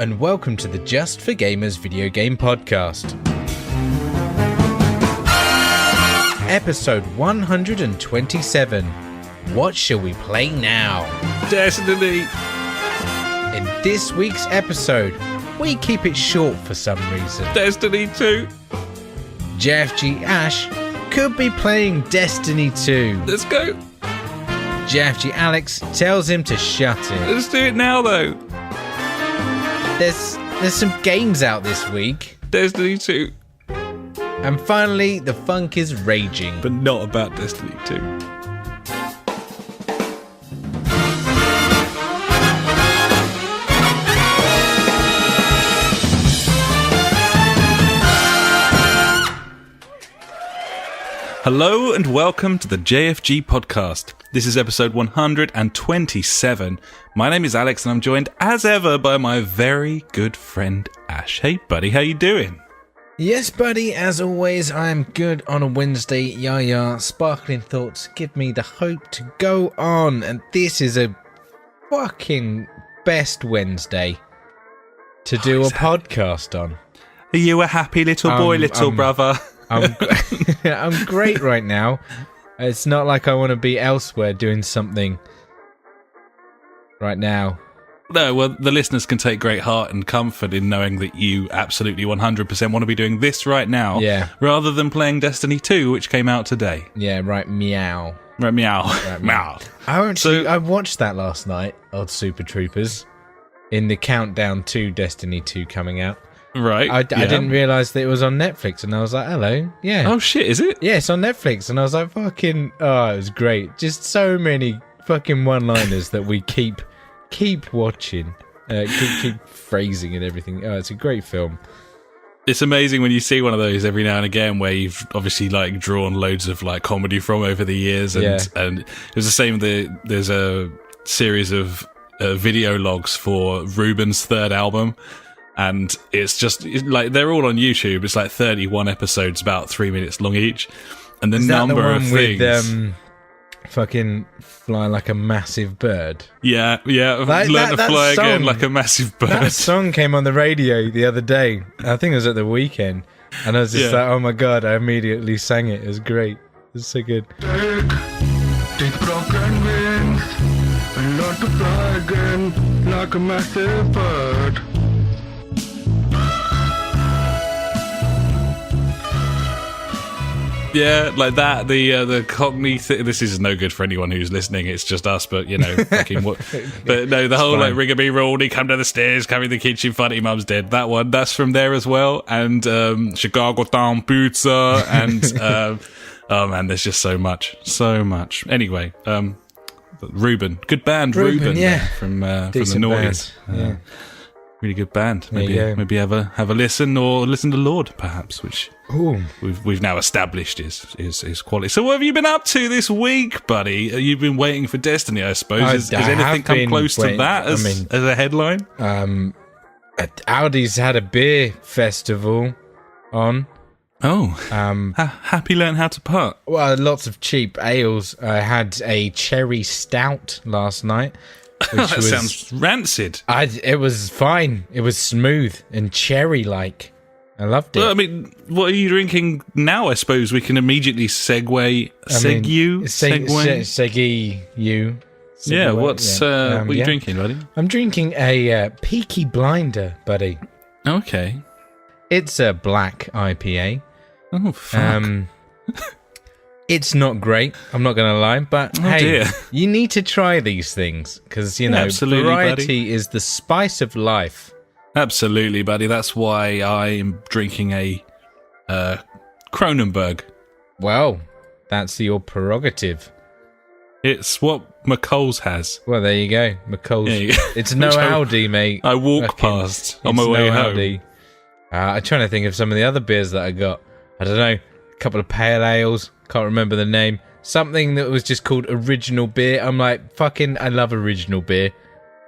and welcome to the Just for Gamers video game podcast. Episode 127. What shall we play now? Destiny! In this week's episode, we keep it short for some reason. Destiny 2! JfG Ash could be playing Destiny 2. Let's go! JfG Alex tells him to shut it. Let's do it now, though! There's some games out this week. Destiny 2. And finally, the funk is raging. But not about Destiny 2. Hello and welcome to the JFG podcast. This is episode 127. My name is Alex and I'm joined as ever by my very good friend Ash. Hey buddy, how you doing? Yes buddy, as always I am good on a Wednesday. Yeah, sparkling thoughts give me the hope to go on, and this is a fucking best Wednesday to do a podcast on. Are you a happy little boy, little brother? I'm great right now. It's not like I want to be elsewhere doing something right now. No, well, the listeners can take great heart and comfort in knowing that you absolutely 100% want to be doing this right now, rather than playing Destiny 2, which came out today. Yeah, right, meow. Right, meow. Right, meow. I watched that last night, Old Super Troopers, in the countdown to Destiny 2 coming out. Right. I didn't realise that it was on Netflix, and I was like, hello, yeah. Oh shit, is it? Yeah, it's on Netflix, and I was like, it was great. Just so many fucking one-liners that we keep watching, keep phrasing and everything. Oh, it's a great film. It's amazing when you see one of those every now and again where you've obviously like drawn loads of like comedy from over the years, and it was the same. There's a series of video logs for Ruben's third album. And it's just like they're all on YouTube. It's like 31 episodes, about 3 minutes long each. And the number of things. With, fucking fly like a massive bird. Yeah. Learn to fly again like a massive bird. That song came on the radio the other day. I think it was at the weekend. And I was just like, oh my god, I immediately sang it. It was great. It was so good. Take broken wings and learn to fly again like a massive bird. Yeah, like that. The Cockney thing. This is no good for anyone who's listening. It's just us, but you know, fucking what. But no, the whole like rigmarole. He come down the stairs, carrying the kitchen, funny mum's dead. That one, that's from there as well. And Chicago Town Pizza, and oh man, there's just so much. Anyway, Ruben, good band, Ruben, from the Noughties. Yeah. Really good band. Maybe have a listen, or listen to Lord, perhaps, which we've now established is quality. So what have you been up to this week, buddy? You've been waiting for Destiny, I suppose. Has anything come close to that as a headline? Audi's had a beer festival on. Oh, happy learn how to putt. Well, lots of cheap ales. I had a cherry stout last night. That sounds rancid. It was fine. It was smooth and cherry-like. I loved it. Well, I mean, what are you drinking now? I suppose we can immediately segue. Yeah, what are you drinking, buddy? I'm drinking a Peaky Blinder, buddy. Okay. It's a black IPA. Oh, fuck. It's not great, I'm not going to lie, but dear. You need to try these things, because, you know, variety buddy. Is the spice of life. Absolutely, buddy. That's why I'm drinking a Kronenberg. Well, that's your prerogative. It's what McColl's has. Well, there you go. McColl's. It's no Aldi, mate. I walk past on my way home. Aldi. I'm trying to think of some of the other beers that I got. I don't know, a couple of pale ales. Can't remember the name. Something that was just called original beer. I'm like, fucking, I love original beer.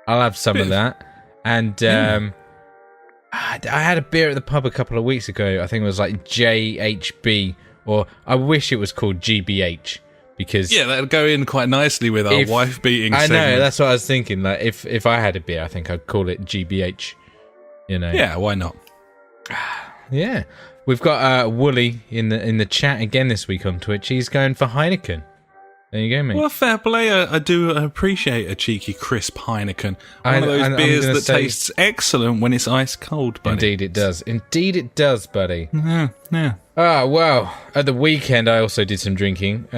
I'll have some of that. And I had a beer at the pub a couple of weeks ago. I think it was like JHB, or I wish it was called GBH. Because that'd go in quite nicely with our wife beating segment. I know, that's what I was thinking. Like, if I had a beer, I think I'd call it GBH. You know. Yeah, why not? Yeah. We've got Wooly in the chat again this week on Twitch. He's going for Heineken. There you go, mate. Well, fair play. I do appreciate a cheeky, crisp Heineken. One of those beers that tastes excellent when it's ice cold, buddy. Indeed it does. Indeed it does, buddy. Yeah. Ah, well, at the weekend I also did some drinking.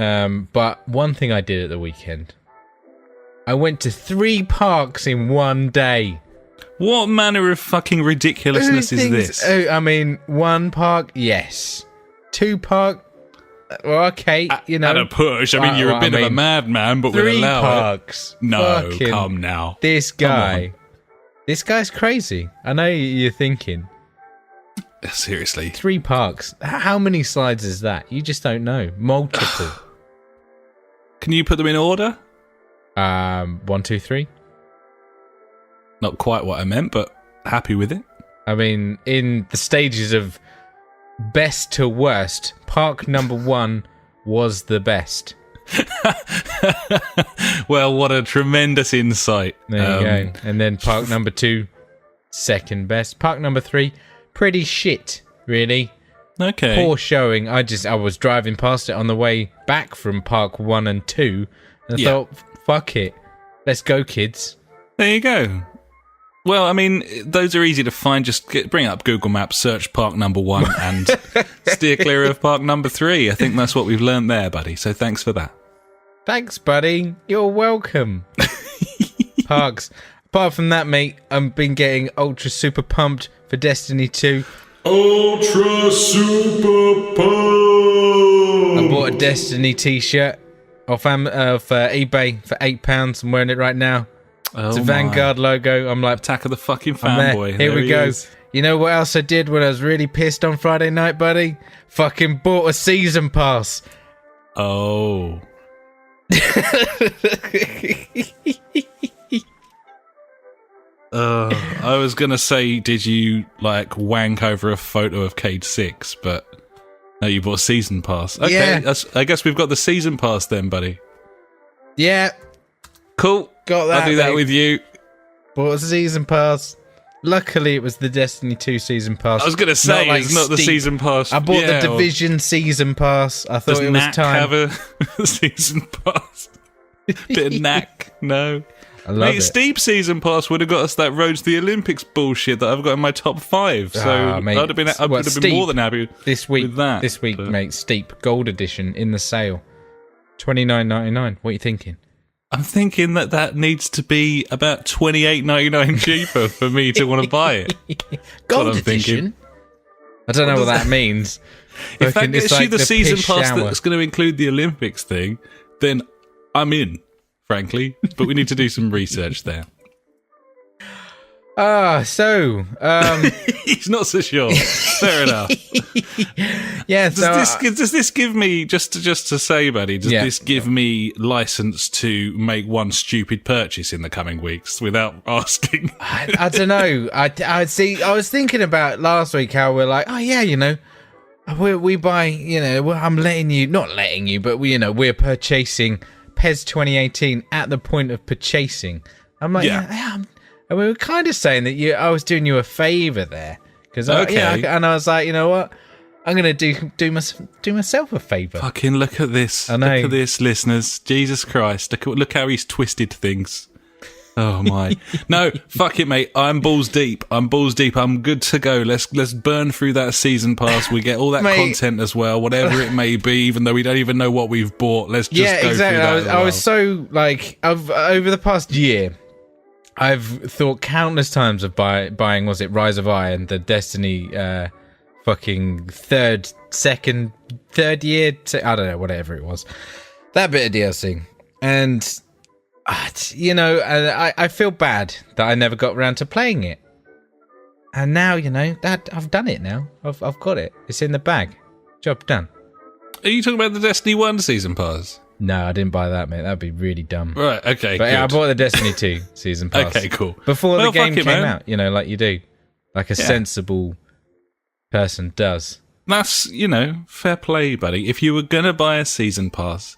But one thing I did at the weekend, I went to 3 parks in one day. What manner of fucking ridiculousness is this? Oh, I mean, 1 park, yes. 2 park, well, okay, you know. At a push. I mean, you're a bit of a madman, but we'll allow 3 parks. No, come now. This guy's crazy. I know you're thinking. Seriously. 3 parks. How many slides is that? You just don't know. Multiple. Can you put them in order? 1, 2, 3. Not quite what I meant, but happy with it. I mean, in the stages of best to worst, park number 1 was the best. Well, what a tremendous insight. There you go. And then park number 2, second best. Park number 3, pretty shit, really. Okay. Poor showing. I was driving past it on the way back from park 1 and 2, and I thought, fuck it. Let's go, kids. There you go. Well, I mean, those are easy to find. Just bring up Google Maps, search park number 1, and steer clear of park number 3. I think that's what we've learned there, buddy. So thanks for that. Thanks, buddy. You're welcome. Parks. Apart from that, mate, I've been getting ultra super pumped for Destiny 2. Ultra super pumped. I bought a Destiny t-shirt off eBay for £8. I'm wearing it right now. It's a Vanguard logo. I'm like, Attack of the fucking fanboy. Here we go. Is. You know what else I did when I was really pissed on Friday night, buddy? Fucking bought a season pass. Oh. I was going to say, did you, like, wank over a photo of Cade 6, but no, you bought a season pass. Okay, yeah. I guess we've got the season pass then, buddy. Yeah. Cool. Got that. I'll do that with you. Bought a season pass. Luckily, it was the Destiny 2 season pass. I was going to say, it's not the season pass. I bought the Division season pass. I thought it was time. Does Knack have a season pass? Bit of Knack? No. I love it. Steep season pass would have got us that Road to the Olympics bullshit that I've got in my top 5. So mate, I'd have been more than happy this week, with that. This week, mate, Steep Gold Edition in the sale. $29.99. What are you thinking? I'm thinking that needs to be about $28.99 cheaper for me to want to buy it. Gold Edition? I don't know what that means. If that gets you the season pass that's going to include the Olympics thing, then I'm in, frankly. But we need to do some research there. He's not so sure. Fair enough. Yeah. Does this give me, just to say, buddy? Does this give me license to make one stupid purchase in the coming weeks without asking? I don't know. I see. I was thinking about last week how we're like, oh yeah, you know, we buy, you know, I'm not letting you, but we're purchasing PES 2018 at the point of purchasing. I'm like, and we were kind of saying that I was doing you a favour there, because and I was like, you know what, I'm gonna do myself a favour. Fucking look at this! I know. Look at this, listeners. Jesus Christ! Look how he's twisted things. Oh my! No, fuck it, mate. I'm balls deep. I'm good to go. Let's burn through that season pass. We get all that content as well, whatever it may be. Even though we don't even know what we've bought, let's just go exactly. through that. I was so like, over the past year, I've thought countless times of buying, was it Rise of Iron, the Destiny fucking third year, I don't know, whatever it was. That bit of DLC. And, you know, I feel bad that I never got around to playing it. And now, you know, that I've done it now. I've got it. It's in the bag. Job done. Are you talking about the Destiny 1 season pass? No, I didn't buy that, mate. That'd be really dumb. Right, okay, but I bought the Destiny 2 season pass. Okay, cool. Before the game came out, you know, like you do. Like a sensible person does. That's, you know, fair play, buddy. If you were going to buy a season pass,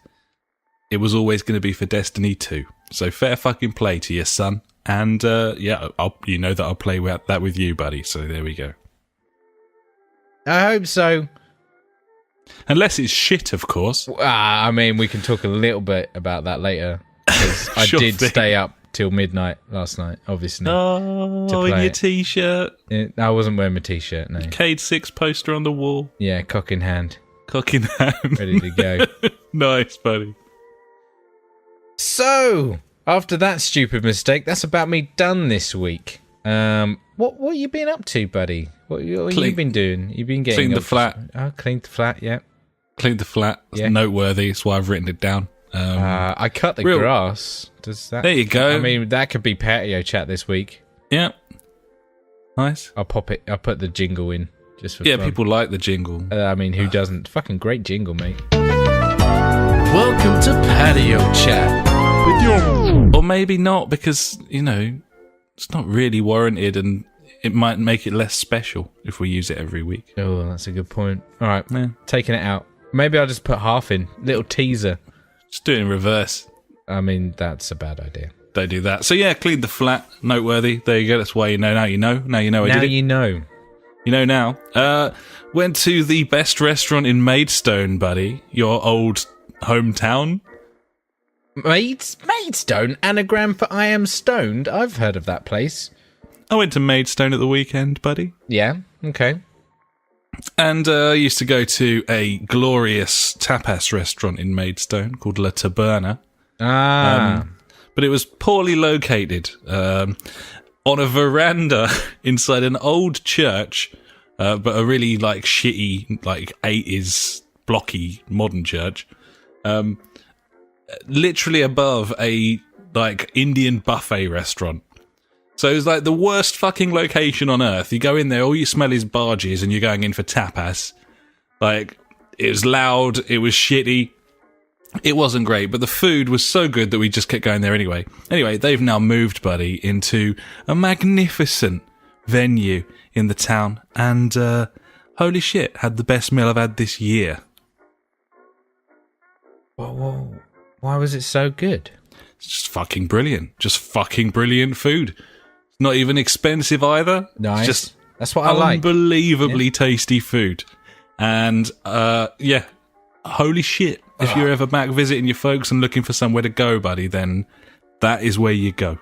it was always going to be for Destiny 2. So fair fucking play to your son. And you know that I'll play that with you, buddy. So there we go. I hope so. Unless it's shit, of course. I mean, we can talk a little bit about that later. Because I Sure did thing. stay up till midnight last night, obviously. Oh, To in play your it. t-shirt. I wasn't wearing my t-shirt, no. Cade 6 poster on the wall. Yeah, cock in hand, Cock in hand. ready to go. Nice, buddy. So, after that stupid mistake, that's about me done this week. What you been up to, buddy? What you been doing? You been getting Cleaned the flat. Oh, cleaned the flat. Yeah. Cleaned the flat. It's Yeah. noteworthy. That's why I've written it down. I cut the real- grass. Does that? There you go. I mean, that could be patio chat this week. Yeah. Nice. I'll pop it. I'll put the jingle in just for Yeah, fun. people like the jingle. I mean, who doesn't? Fucking great jingle, mate. Welcome to Patio Chat. Or maybe not, because, it's not really warranted and it might make it less special if we use it every week. Oh, that's a good point. All right, Yeah. taking it out. Maybe I'll just put half in. Little teaser. Just do it in reverse. I mean, that's a bad idea. Don't do that. So yeah, cleaned the flat. Noteworthy. There you go. That's why you know. Now you know. Now you know I Now did it. you know. You know now. Went to the best restaurant in Maidstone, buddy. Your old hometown. Maidstone, anagram for I am stoned. I've heard of that place. I went to Maidstone at the weekend, buddy. Yeah, okay. And I used to go to a glorious tapas restaurant in Maidstone called La Taberna. But it was poorly located on a veranda inside an old church, but a really shitty 80s blocky modern church. Literally above a Indian buffet restaurant. So it was the worst fucking location on earth. You go in there, all you smell is barges, and you're going in for tapas. It was loud, it was shitty. It wasn't great, but the food was so good that we just kept going there anyway. Anyway, they've now moved, buddy, into a magnificent venue in the town, and holy shit, had the best meal I've had this year. Whoa. Why was it so good? It's just fucking brilliant. Just fucking brilliant food. It's not even expensive either. Nice. It's just That's what I like. unbelievably tasty food. And, holy shit. If you're ever back visiting your folks and looking for somewhere to go, buddy, then that is where you go.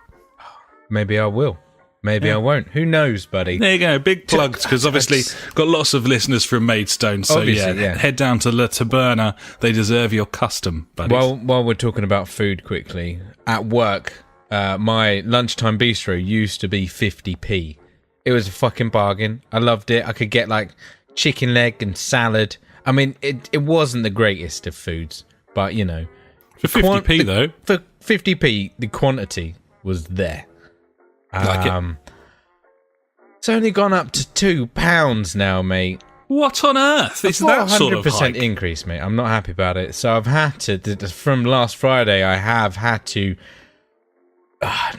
Maybe I will. Maybe I won't. Who knows, buddy? There you go. Big plugs, because obviously got lots of listeners from Maidstone. So Obviously, yeah. head down to La Taberna. They deserve your custom, buddies. Well, while we're talking about food quickly, at work, my lunchtime bistro used to be 50p. It was a fucking bargain. I loved it. I could get chicken leg and salad. I mean, it wasn't the greatest of foods, but for 50p though. For 50p, the quantity was there. Like it. It's only gone up to £2 now, mate. What on earth is that sort of 100% hike? increase, mate. I'm not happy about it. So I've had to, from last Friday, I have had to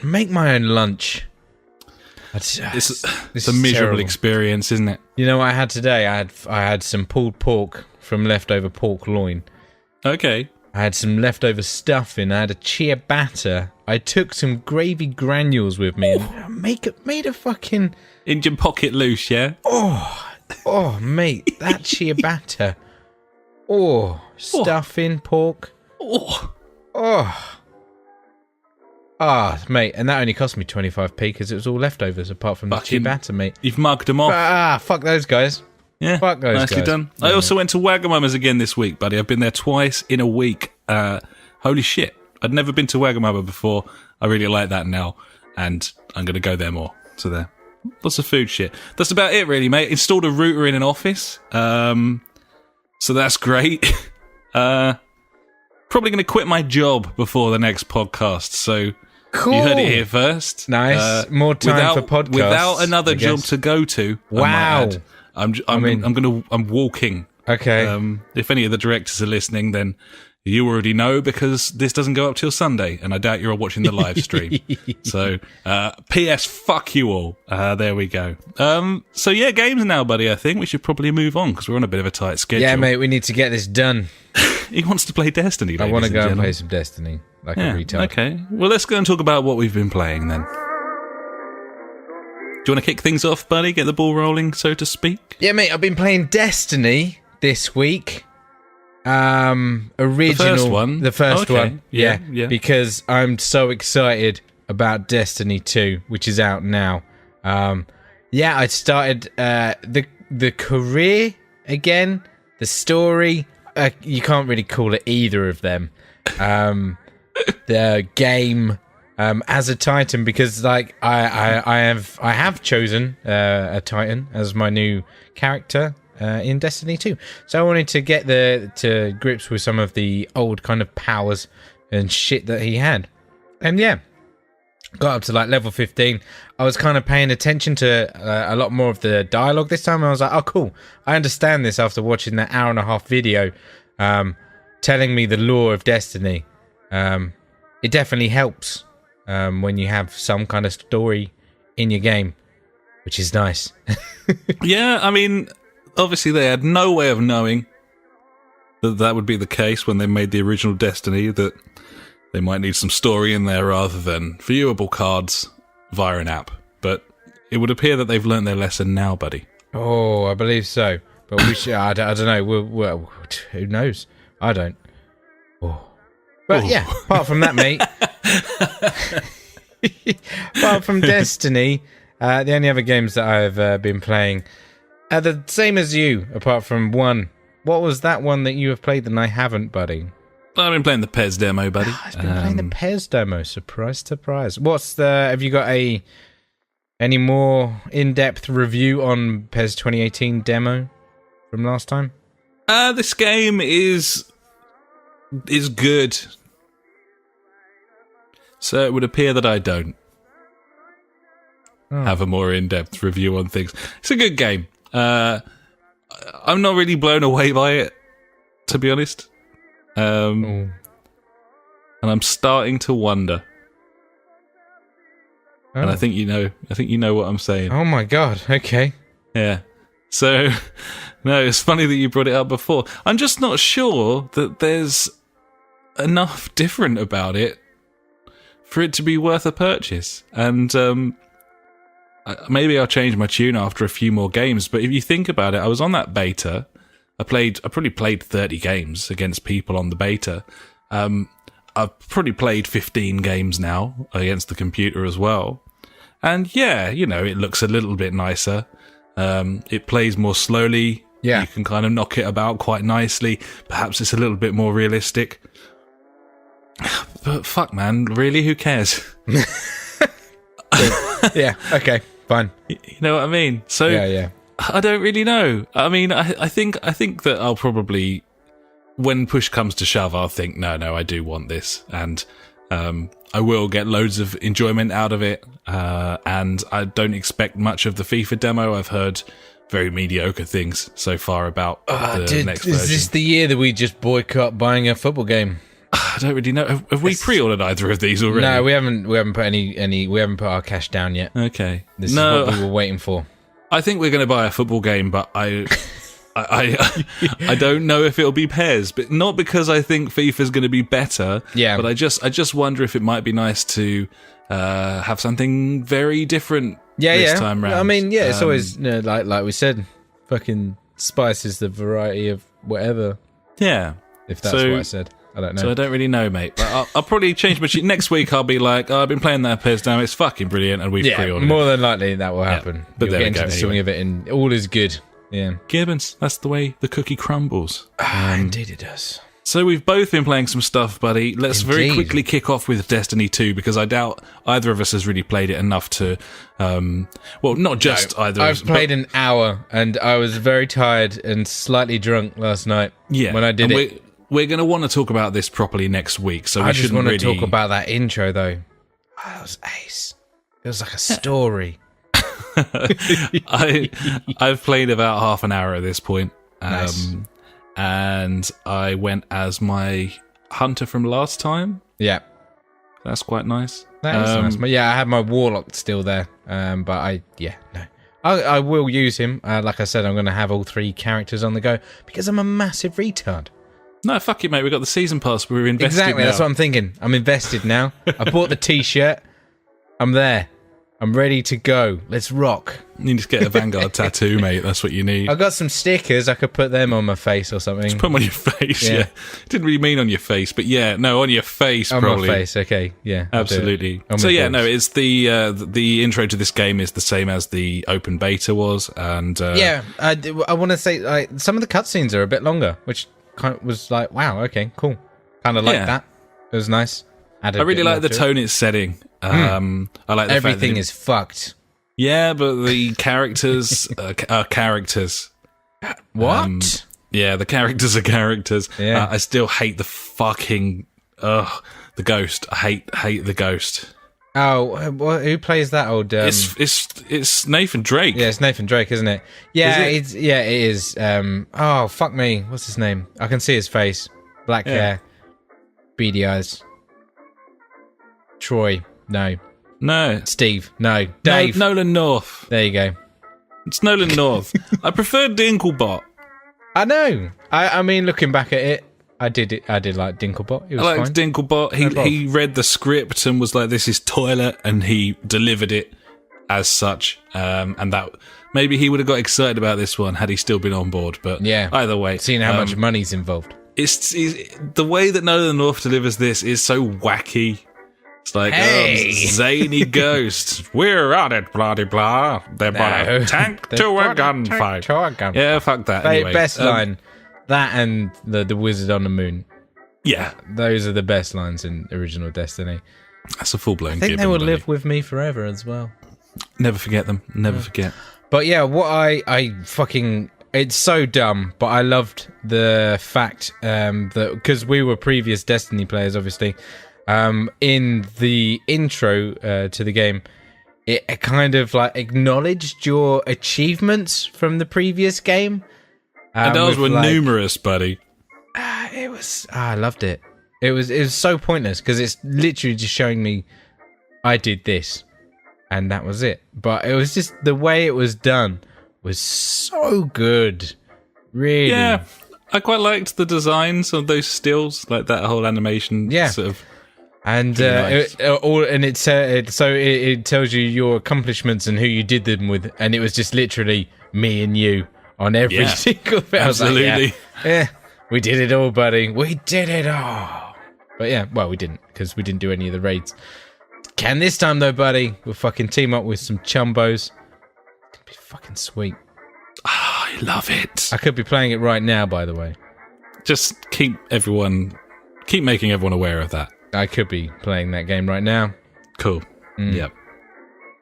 make my own lunch. It's This a is miserable terrible. experience, isn't it? You know what I had today? I had some pulled pork from leftover pork loin. Okay. I had some leftover stuffing. I had a ciabatta. I took some gravy granules with me and made a fucking... In your pocket loose, yeah? Oh, mate, that ciabatta. Stuffing, pork. Mate, and that only cost me 25p because it was all leftovers apart from Fucking- the ciabatta, mate. You've mugged them off. Fuck those guys. Yeah, Fuck those nicely guys. done. I also went to Wagamama's again this week, buddy. I've been there twice in a week. Holy shit. I'd never been to Wagamama before. I really like that now, and I'm going to go there more. So there. Lots of food shit. That's about it, really, mate. Installed a router in an office, so that's great. Probably going to quit my job before the next podcast, so... Cool. You heard it here first. Nice. More time for podcasts. Without another I job guess. to go to. Wow. I'm walking. Okay. If any of the directors are listening, then you already know because this doesn't go up till Sunday, and I doubt you're all watching the live stream. So, P.S. Fuck you all. There we go. So yeah, games now, buddy. I think we should probably move on because we're on a bit of a tight schedule. Yeah, mate, we need to get this done. He wants to play Destiny. I want to go and gentlemen. play some Destiny, like a Yeah, retard. okay. Well, let's go and talk about what we've been playing then. Do you want to kick things off, buddy? Get the ball rolling, so to speak? Yeah, mate, I've been playing Destiny this week. Original. The first one. Yeah. Because I'm so excited about Destiny 2, which is out now. I started the career again. The story, you can't really call it either of them. The game as a Titan, because like I have chosen a Titan as my new character in Destiny 2. So I wanted to get to grips with some of the old kind of powers and shit that he had. And yeah, got up to like level 15. I was kind of paying attention to a lot more of the dialogue this time. And I was like, oh, cool. I understand this after watching that 1.5-hour video telling me the lore of Destiny. It definitely helps when you have some kind of story in your game, which is nice. Yeah, I mean, obviously they had no way of knowing that would be the case when they made the original Destiny, that they might need some story in there rather than viewable cards via an app. But it would appear that they've learnt their lesson now, buddy. Oh, I believe so. But we should, I don't know. Well, who knows? I don't. Oh. But yeah, apart from that, mate. Apart from Destiny, the only other games that I've been playing are the same as you, apart from one. What was that one that you have played that I haven't, buddy? I've been playing the PES demo, buddy. I've been playing the PES demo. Surprise, surprise. Have you got any more in-depth review on PES 2018 demo from last time? This game is good. So it would appear that I don't have a more in-depth review on things. It's a good game. I'm not really blown away by it, to be honest. And I'm starting to wonder. Oh. And I think you know what I'm saying. Oh my god, okay. Yeah. So, no, it's funny that you brought it up before. I'm just not sure that there's enough different about it for it to be worth a purchase. And maybe I'll change my tune after a few more games, but if you think about it, I was on that beta. I probably played 30 games against people on the beta. I've probably played 15 games now against the computer as well. And yeah, it looks a little bit nicer. It plays more slowly. Yeah. You can kind of knock it about quite nicely. Perhaps it's a little bit more realistic. But fuck, man, really, who cares? Yeah, okay, fine. You know what I mean? So yeah. I don't really know. I mean, I think that I'll probably, when push comes to shove, I'll think, no, I do want this, and I will get loads of enjoyment out of it. And I don't expect much of the FIFA demo. I've heard very mediocre things so far about the next version. Is this the year that we just boycott buying a football game? I don't really know. Have we pre-ordered either of these already? No, we haven't put we haven't put our cash down yet. Okay, this is what we were waiting for. I think we're going to buy a football game, but I don't know if it'll be PES, but not because I think FIFA's going to be better. Yeah, but I just wonder if it might be nice to have something very different. This time round. I mean, yeah, it's always like we said, fucking spices the variety of whatever. Yeah, if that's what I said. I don't know. So I don't really know, mate. But I'll probably change my next week. I'll be like, I've been playing that PES now. It's fucking brilliant, and we've pre-ordered it. More than likely that will happen. Yeah, but you'll there get we go. Into the swing of it, and all is good. Yeah, Gibbons. That's the way the cookie crumbles. Indeed, it does. So we've both been playing some stuff, buddy. Let's very quickly kick off with Destiny 2, because I doubt either of us has really played it enough to... not just either of us. I've played an hour, and I was very tired and slightly drunk last night when I did it. We're going to want to talk about this properly next week, so we shouldn't really... I just want to talk about that intro, though. Oh, that was ace. It was like a story. I've played about half an hour at this point. Nice. And I went as my hunter from last time. Yeah. That's quite nice. That is nice. But yeah, I have my warlock still there. But I will use him. Like I said, I'm going to have all 3 characters on the go because I'm a massive retard. No, fuck it, mate. We got the season pass. We're invested Exactly, now. That's what I'm thinking. I'm invested now. I bought the t-shirt. I'm there. I'm ready to go. Let's rock. You need to get a Vanguard tattoo, mate. That's what you need. I've got some stickers. I could put them on my face or something. Just put them on your face, yeah. Didn't really mean on your face, but yeah, no, on your face, on probably. my face, okay, yeah. Absolutely. So yeah, no, it's the intro to this game is the same as the open beta was, and yeah, I want to say like some of the cutscenes are a bit longer, which kind of was like, wow, okay, cool. Kind of like that. It was nice. I really like the tone it's setting. I like the everything fact that is fucked. Yeah, but the characters are characters. What? Yeah, the characters are characters. Yeah. I still hate the fucking the ghost. I hate the ghost. Oh, who plays that old? It's Nathan Drake. Yeah, it's Nathan Drake, isn't it? Yeah, it is. Oh, fuck me. What's his name? I can see his face. Black hair, beady eyes. Troy. No. Steve. No. Dave. No, Nolan North. There you go. It's Nolan North. I prefer Dinklebot. I know. I mean, looking back at it, I did like Dinklebot. It was I liked fine. Dinklebot. He read the script and was like, "This is toilet," and he delivered it as such. And that maybe he would have got excited about this one had he still been on board. But yeah, either way, seeing how much money's involved. It's the way that Nolan North delivers this is so wacky. It's like, zany ghost. We're on it, blah, blah, blah. They're brought a tank to a gunfight. Yeah, fuck that. Anyway, best line. That and the Wizard on the Moon. Yeah. Those are the best lines in original Destiny. That's a full-blown I think they will live with me forever as well. Never forget them. Never forget. But yeah, what I fucking... It's so dumb, but I loved the fact that... Because we were previous Destiny players, obviously... in the intro to the game, it kind of like acknowledged your achievements from the previous game. And those were numerous, buddy. It was. I loved it. It was so pointless because it's literally just showing me I did this, and that was it. But it was just the way it was done was so good. Really. Yeah, I quite liked the designs of those stills, like that whole animation. Yeah. Sort of. And it tells you your accomplishments and who you did them with, and it was just literally me and you on every single bit. Absolutely. Like, yeah, we did it all, buddy. We did it all. But yeah, well, we didn't because we didn't do any of the raids. Can this time though, buddy? We'll fucking team up with some chumbos. It'd be fucking sweet. I love it. I could be playing it right now, by the way. Just keep making everyone aware of that. I could be playing that game right now. Cool. Yep.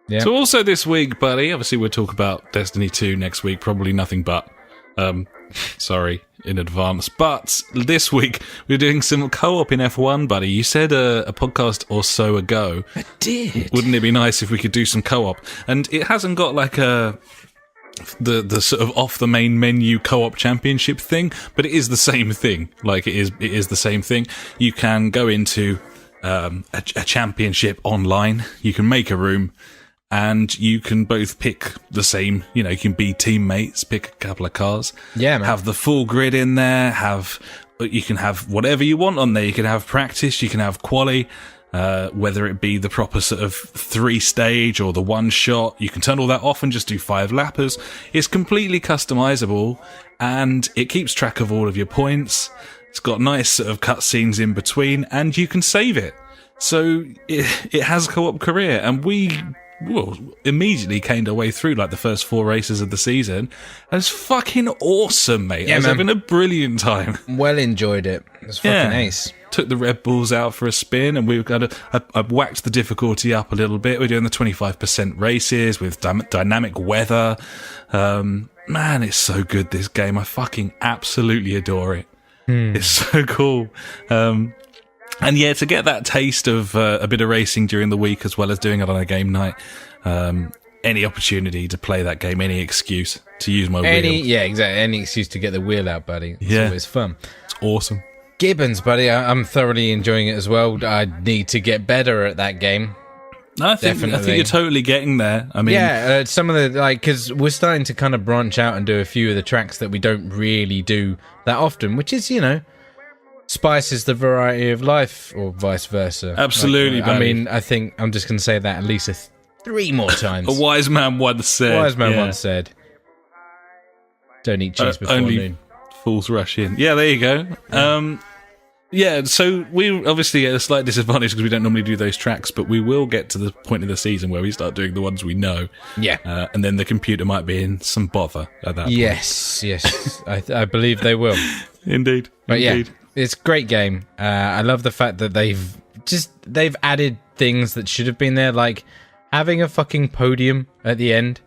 Yeah. So also this week, buddy, obviously we'll talk about Destiny 2 next week, probably nothing but. Sorry in advance. But this week, we're doing some co-op in F1, buddy. You said a podcast or so ago. I did. Wouldn't it be nice if we could do some co-op? And it hasn't got like the sort of off the main menu co-op championship thing, but it is the same thing. Like it is the same thing. You can go into a championship online. You can make a room, and you can both pick the same. You can be teammates, pick a couple of cars. Yeah, man. Have the full grid in there. You can have whatever you want on there. You can have practice. You can have quali. Whether it be the proper sort of 3-stage or the one shot, you can turn all that off and just do 5 lappers. It's completely customizable, and it keeps track of all of your points. It's got nice sort of cutscenes in between, and you can save it. So it has a co-op career, and we immediately caned our way through like the first 4 races of the season. And it's fucking awesome, mate. I was having a brilliant time. Well enjoyed it. It was fucking ace. Took the Red Bulls out for a spin, and we've got I whacked the difficulty up a little bit. We're doing the 25% races with dynamic weather. Man, it's so good, this game. I fucking absolutely adore it. It's so cool. And yeah, to get that taste of a bit of racing during the week as well as doing it on a game night, any opportunity to play that game, any excuse to use my wheel. Yeah, exactly. Any excuse to get the wheel out, buddy. It's always fun. It's awesome. Gibbons, buddy, I'm thoroughly enjoying it as well. I need to get better at that game. I think you're totally getting there. I mean, some of the because we're starting to kind of branch out and do a few of the tracks that we don't really do that often, which is spices the variety of life, or vice versa. Absolutely. I mean, I think I'm just going to say that at least 3 more times. A wise man once said. Once said. Don't eat cheese before only noon. Fools rush in. Yeah, there you go. So we obviously get a slight disadvantage because we don't normally do those tracks, but we will get to the point of the season where we start doing the ones we know. Yeah. And then the computer might be in some bother at that point. Yes. I believe they will. Indeed. But Indeed. yeah, it's a great game. I love the fact that they've added things that should have been there, like having a fucking podium at the end,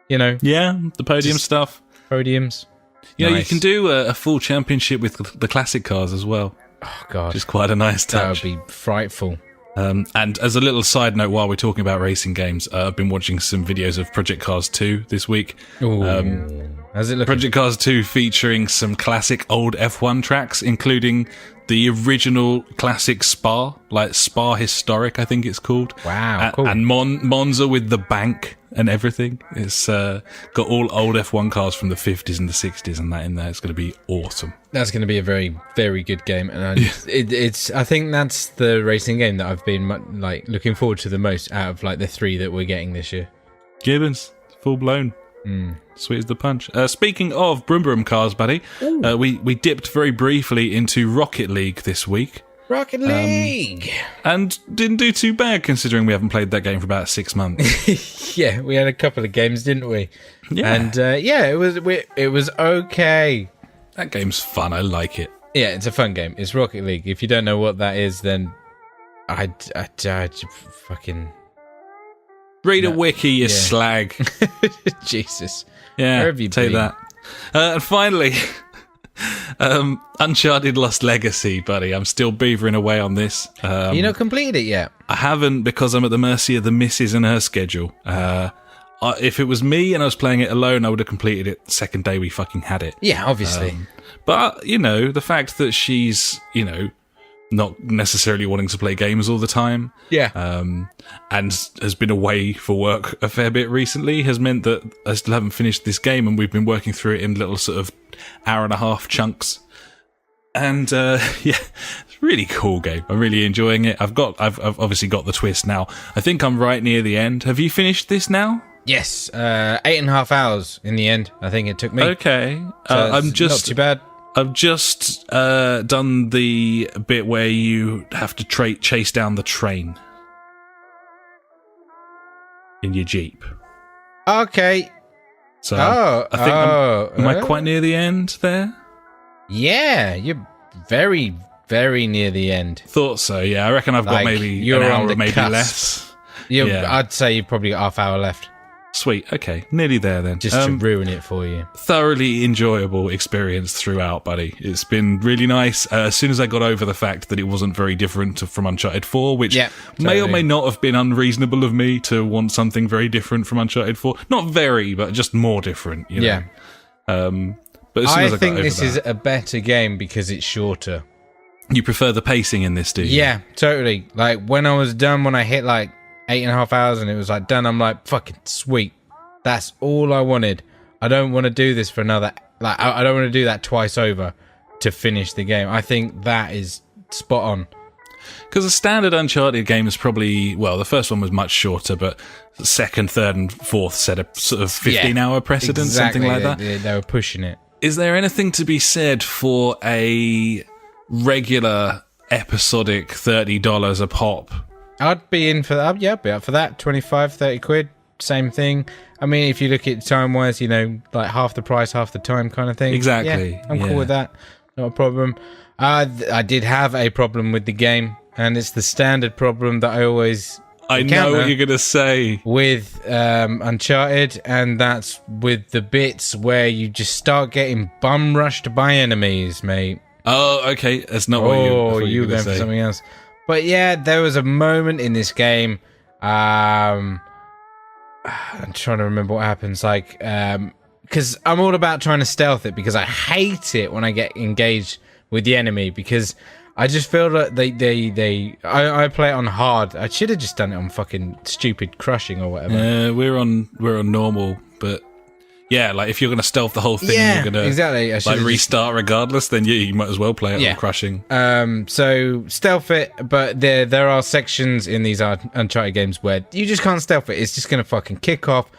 you know? Yeah, the podium stuff. Podiums. You know, Nice. you can do a full championship with the classic cars as well, Oh, God. which is quite a nice That touch. would be frightful. And as a little side note, while we're talking about racing games, I've been watching some videos of Project Cars 2 this week. Ooh. How's it looking? Project Cars 2 featuring some classic old F1 tracks, including the original classic Spa, like Spa Historic, I think it's called. Wow, cool. And Monza with the bank and everything. It's got all old F1 cars from the 50s and the 60s and that in there. It's going to be awesome. That's going to be a very, very good game, and it's. I think that's the racing game that I've been like looking forward to the most out of like the 3 that we're getting this year. Gibbons, full blown. Sweet as the punch. Speaking of Broom Broom cars, buddy, we dipped very briefly into Rocket League this week. Rocket League! And didn't do too bad considering we haven't played that game for about 6 months. Yeah, we had a couple of games, didn't we? Yeah. And it was okay. That game's fun. I like it. Yeah, it's a fun game. It's Rocket League. If you don't know what that is, then I fucking Read a wiki, you slag. Jesus. Yeah, Where have you take been? that. And finally, Uncharted Lost Legacy, buddy. I'm still beavering away on this. You not completed it yet? I haven't because I'm at the mercy of the missus and her schedule. If it was me and I was playing it alone, I would have completed it the second day we fucking had it. Yeah, obviously. But, you know, the fact that she's, you know, not necessarily wanting to play games all the time, and has been away for work a fair bit recently, has meant that I still haven't finished this game, and we've been working through it in little sort of hour-and-a-half chunks. And it's a really cool game. I'm really enjoying it. I've obviously got the twist now. I think I'm right near the end. Have you finished this now? Yes, 8.5 hours in the end. I think it took me. Okay, So I'm it's just not too bad. I've just done the bit where you have to chase down the train in your Jeep. Okay. So Oh, I think am I quite near the end there? Yeah, you're very, very near the end. Thought so. Yeah, I reckon I've got Like, maybe you're an on hour, the maybe cusp. less. Yeah, I'd say you've probably got half hour left, Sweet. Okay, nearly there then. just to ruin it for you. Thoroughly enjoyable experience throughout, buddy. It's been really nice. As soon as I got over the fact that it wasn't very different from Uncharted 4, which may or totally. may not have been unreasonable of me to want something very different from Uncharted 4. Not very, but just more different, you know? Yeah. But as soon as I think got over this that, is a better game because it's shorter. you prefer the pacing in this, do you? Yeah, totally. Like when I was done, when I hit like 8.5 hours and it was like done, I'm like, fucking sweet. That's all I wanted. I don't want to do this for another, like, I don't want to do that twice over to finish the game. I think that is spot on. Because a standard Uncharted game is probably, well, the first one was much shorter, but the second, third, and fourth set a sort of 15-hour precedent, exactly. something like that. They were pushing it. Is there anything to be said for a regular episodic $30 a pop? I'd be in for that. Yeah, I'd be up for that. 25, 30 quid. Same thing. I mean, if you look at time-wise, you know, like half the price, half the time kind of thing. Exactly. Yeah, I'm cool with that. Not a problem. I did have a problem with the game, and it's the standard problem that I always I know encounter what you're going to say. with Uncharted, and that's with the bits where you just start getting bum rushed by enemies, mate. Oh, okay. That's not what you were you were going going to for say. something else. But yeah, there was a moment in this game. I'm trying to remember what happens. Like, because I'm all about trying to stealth it because I hate it when I get engaged with the enemy because I just feel that I play it on hard. I should have just done it on fucking stupid crushing or whatever. We're on normal, but Yeah, like if you're going to stealth the whole thing, Yeah, you're going to exactly. I like should've restart regardless. Then you might as well play it on crushing. So stealth it, but there are sections in these Uncharted games where you just can't stealth it. It's just going to fucking kick off,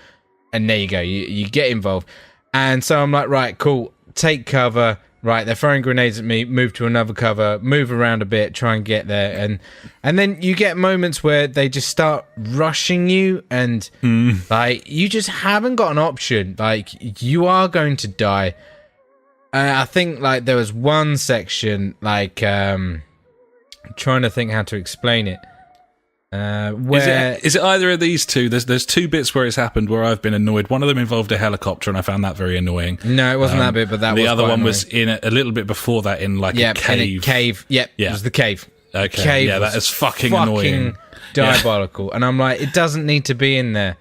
and there you go. You get involved, and so I'm like, right, cool, take cover. Right, they're throwing grenades at me, move to another cover, move around a bit, try and get there. And then you get moments where they just start rushing you and, like, you just haven't got an option. Like, you are going to die. I think, like, there was one section, like, I'm trying to think how to explain it. Where Is it either of these two? There's two bits where it's happened where I've been annoyed. One of them involved a helicopter, and I found that very annoying. No, it wasn't that bit, but that was the other quite one annoying. was in a little bit before that in like a cave. In a cave. Yep, Yeah. it was the cave. Okay, Cave yeah, that was is fucking annoying. Diabolical. And I'm like, it doesn't need to be in there.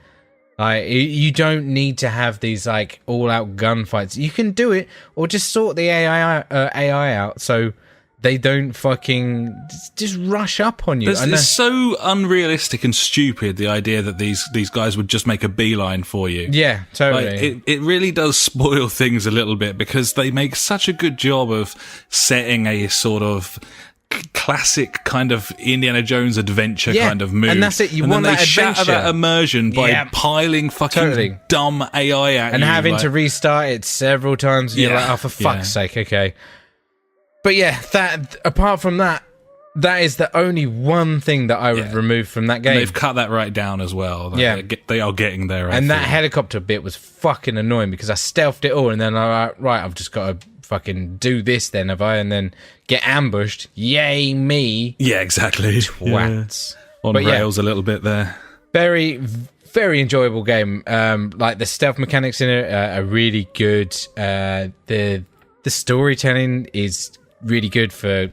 Like, you don't need to have these like all-out gunfights. You can do it, or just sort the AI out so they don't fucking just rush up on you. It's so unrealistic and stupid, the idea that these guys would just make a beeline for you. Yeah, totally. Like, it really does spoil things a little bit because they make such a good job of setting a sort of classic kind of Indiana Jones adventure kind of move. And that's it. You and want then that they shatter adventure. that immersion by piling fucking dumb AI at and you. having like, to restart it several times. And you're like, oh, for fuck's sake, okay. But yeah, that apart from that, that is the only one thing that I would remove from that game. And they've cut that right down as well. They are getting there. And that helicopter bit was fucking annoying because I stealthed it all, and then I've just got to fucking do this then, have I? And then get ambushed. Yay me. Yeah, exactly. Twats. On rails a little bit there. Very, very enjoyable game. Like the stealth mechanics in it are really good. The storytelling is really good for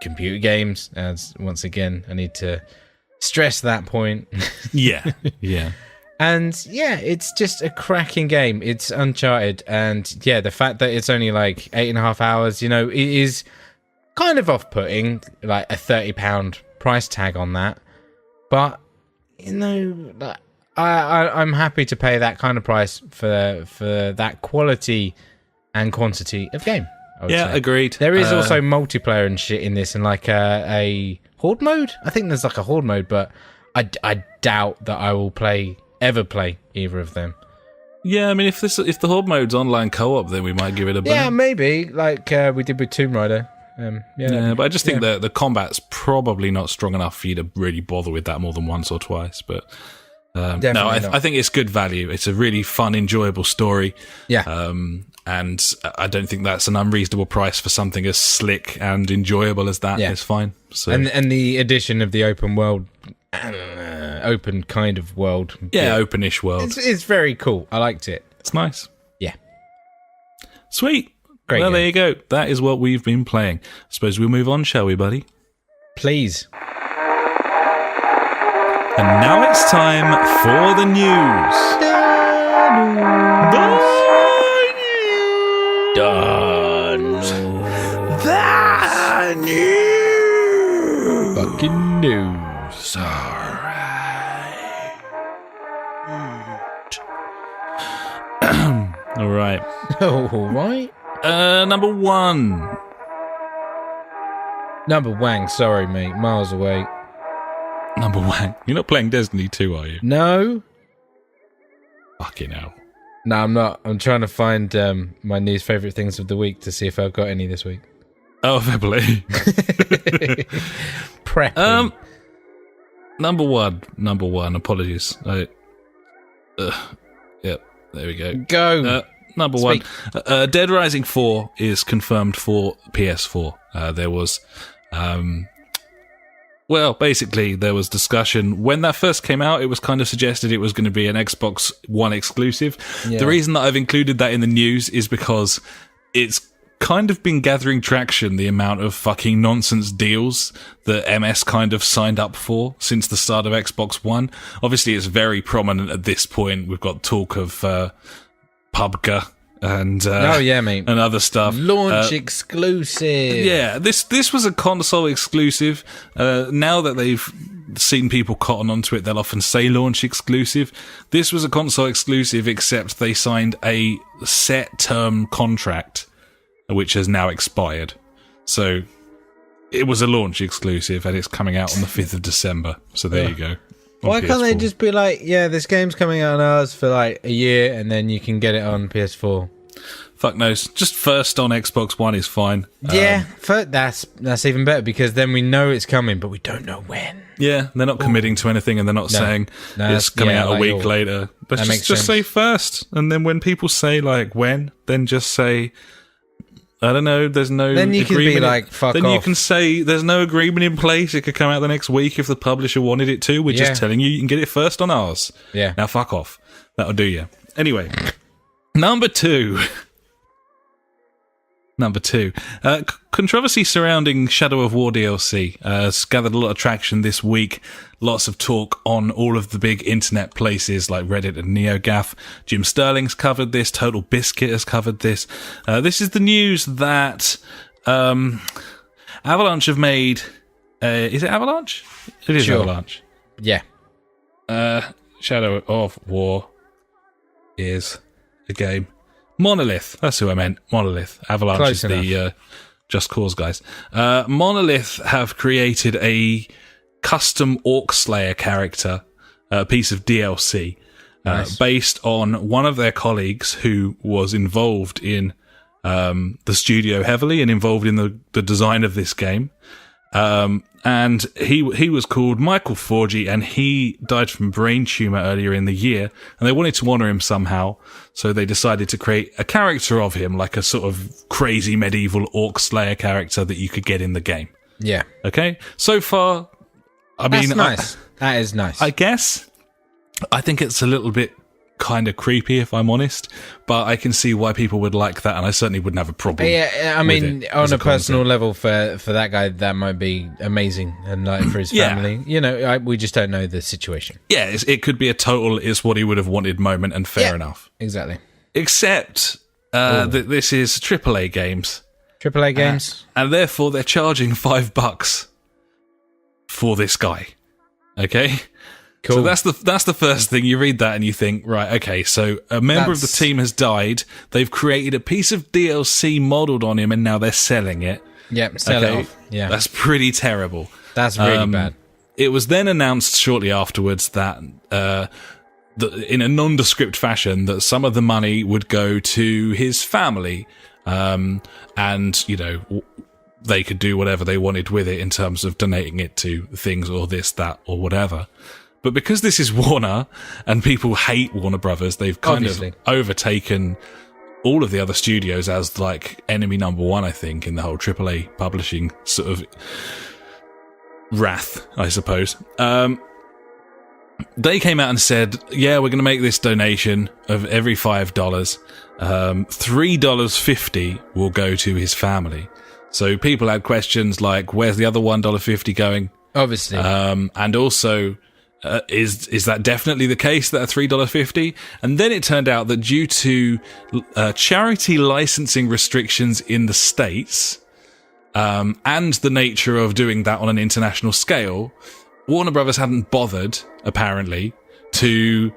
computer games. As once again, I need to stress that point. Yeah. And yeah, it's just a cracking game. It's Uncharted, and yeah, the fact that it's only like 8.5 hours, you know, it is kind of off-putting, like a £30 price tag on that. But you know, I'm happy to pay that kind of price for that quality and quantity of game. I would say. Agreed. There is also multiplayer and shit in this, and like a horde mode. I think there's like a horde mode, but I doubt that I will ever play either of them. Yeah, I mean, if the horde mode's online co-op, then we might give it a burn. Yeah, maybe like we did with Tomb Raider. But I just think that the combat's probably not strong enough for you to really bother with that more than once or twice. But no, I think it's good value. It's a really fun, enjoyable story. Yeah. And I don't think that's an unreasonable price for something as slick and enjoyable as that. It's fine. So. And the addition of the open world, open kind of world. Yeah, openish world. It's very cool. I liked it. It's nice. Yeah. Sweet. Great well, game. there you go. That is what we've been playing. I suppose we'll move on, shall we, buddy? Please. And now it's time for the news. The news. Fucking news. All right. All right. Number one. Number Wang. Sorry, mate. Miles away. Number one. You're not playing Destiny 2, are you? No. Fucking hell. No, I'm not. I'm trying to find my news favourite things of the week to see if I've got any this week. Oh, fair play. Prepping. Number one. Apologies. Yep. There we go. Go. Number Speak. one. Dead Rising 4 is confirmed for PS4. There was, basically there was discussion when that first came out. It was kind of suggested it was going to be an Xbox One exclusive. Yeah. The reason that I've included that in the news is because it's kind of been gathering traction, the amount of fucking nonsense deals that MS kind of signed up for since the start of Xbox One. Obviously, it's very prominent at this point. We've got talk of PUBG and mate. and other stuff. Launch exclusive. Yeah, this was a console exclusive. Now that they've seen people cotton onto it. They'll often say launch exclusive. This was a console exclusive, except they signed a set term contract, which has now expired. So it was a launch exclusive, and it's coming out on the 5th of December. So there you go. Why can't they just be like, yeah, this game's coming out on ours for like a year, and then you can get it on PS4? Fuck knows. Just first on Xbox One is fine. Yeah, that's even better, because then we know it's coming, but we don't know when. Yeah, they're not committing to anything, and they're not saying it's coming out a week later. But just say first, and then when people say like when, then just say, I don't know, there's no then you agreement. Can be like, fuck then off. You can say there's no agreement in place. It could come out the next week if the publisher wanted it to. We're just telling you can get it first on ours. Yeah. Now fuck off. That'll do you. Anyway, number two. Controversy surrounding Shadow of War DLC has gathered a lot of traction this week. Lots of talk on all of the big internet places like Reddit and NeoGAF. Jim Sterling's covered this. Total Biscuit has covered this. This is the news that Avalanche have made... is it Avalanche? It is sure. Avalanche. Yeah. Shadow of War is a game. Monolith. That's who I meant. Monolith. Avalanche Close is the Just Cause guys. Monolith have created a custom Orc Slayer character, a piece of DLC, based on one of their colleagues who was involved in the studio heavily and involved in the design of this game. And he was called Michael Forgy, and he died from brain tumor earlier in the year, and they wanted to honor him somehow, so they decided to create a character of him, like a sort of crazy medieval Orc Slayer character that you could get in the game. Yeah. Okay? So far, That's nice. That is nice. I guess. I think it's a little bit kind of creepy, if I'm honest, but I can see why people would like that, and I certainly wouldn't have a problem. Yeah, I mean, on a personal level, for that guy, that might be amazing, and like for his family, you know, we just don't know the situation. Yeah, it could be a total "is what he would have wanted" moment, and fair enough. Exactly. Except that this is AAA games, and therefore they're charging $5 for this guy. Okay. Cool. So that's the first thing. You read that and you think, right, okay, so a member of the team has died. They've created a piece of DLC modelled on him, and now they're selling it. Yep, sell it off. Yeah. That's pretty terrible. That's really bad. It was then announced shortly afterwards that, in a nondescript fashion, that some of the money would go to his family, and, you know, they could do whatever they wanted with it in terms of donating it to things or this, that, or whatever. But because this is Warner, and people hate Warner Brothers, they've kind of overtaken all of the other studios as like enemy number one, I think, in the whole AAA publishing sort of wrath, I suppose. They came out and said, yeah, we're going to make this donation of every $5. $3.50 will go to his family. So people had questions like, where's the other $1.50 going? Obviously. And also... is that definitely the case, that $3.50? And then it turned out that due to charity licensing restrictions in the States, and the nature of doing that on an international scale, Warner Brothers hadn't bothered, apparently, to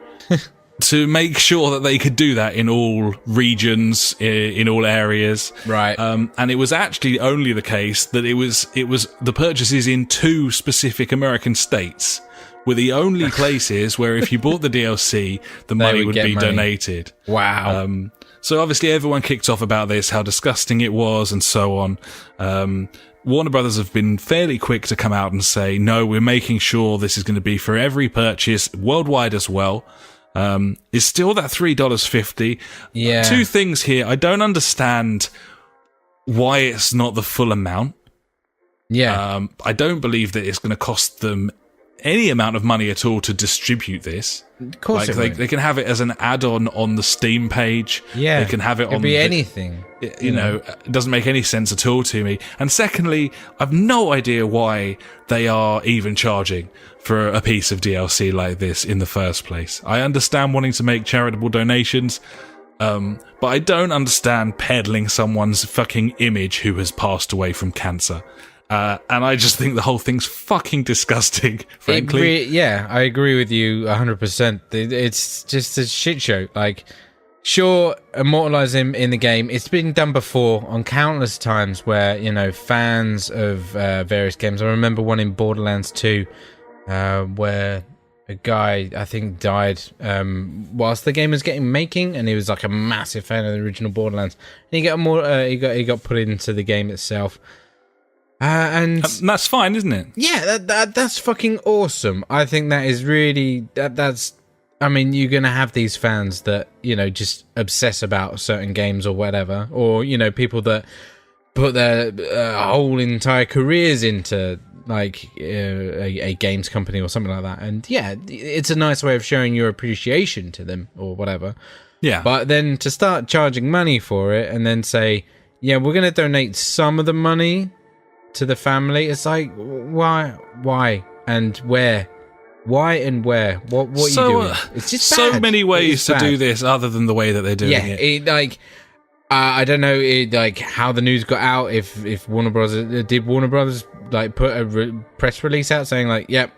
make sure that they could do that in all regions, in all areas. Right. And it was actually only the case that it was the purchases in 2 specific American states were the only places where if you bought the DLC, the money would be donated. Wow. So obviously everyone kicked off about this, how disgusting it was, and so on. Warner Brothers have been fairly quick to come out and say, no, we're making sure this is going to be for every purchase, worldwide as well. Is still that $3.50. Yeah. 2 things here. I don't understand why it's not the full amount. Yeah. I don't believe that it's going to cost them any amount of money at all to distribute this. Of course, they can have it as an add-on on the Steam page. Yeah, they can have it on. It'd be anything. You know, it doesn't make any sense at all to me. And secondly, I've no idea why they are even charging for a piece of DLC like this in the first place. I understand wanting to make charitable donations, but I don't understand peddling someone's fucking image who has passed away from cancer. And I just think the whole thing's fucking disgusting, frankly. I agree with you 100%. It's just a shit show. Like, sure, immortalize him in the game. It's been done before on countless times where, you know, fans of various games. I remember one in Borderlands 2 where a guy, I think, died whilst the game was making, and he was like a massive fan of the original Borderlands. And he got put into the game itself. And that's fine, isn't it? Yeah, that's fucking awesome. I think that is really that's. I mean, you're gonna have these fans that, you know, just obsess about certain games or whatever, or, you know, people that put their whole entire careers into like a games company or something like that. And yeah, it's a nice way of showing your appreciation to them or whatever. Yeah. But then to start charging money for it and then say, yeah, we're gonna donate some of the money to the family, it's like, why and where? Why and where? What are you doing? It's just so bad. many ways to do this other than the way that they're doing it. I don't know how the news got out, if Warner Brothers like put a press release out saying like, yep,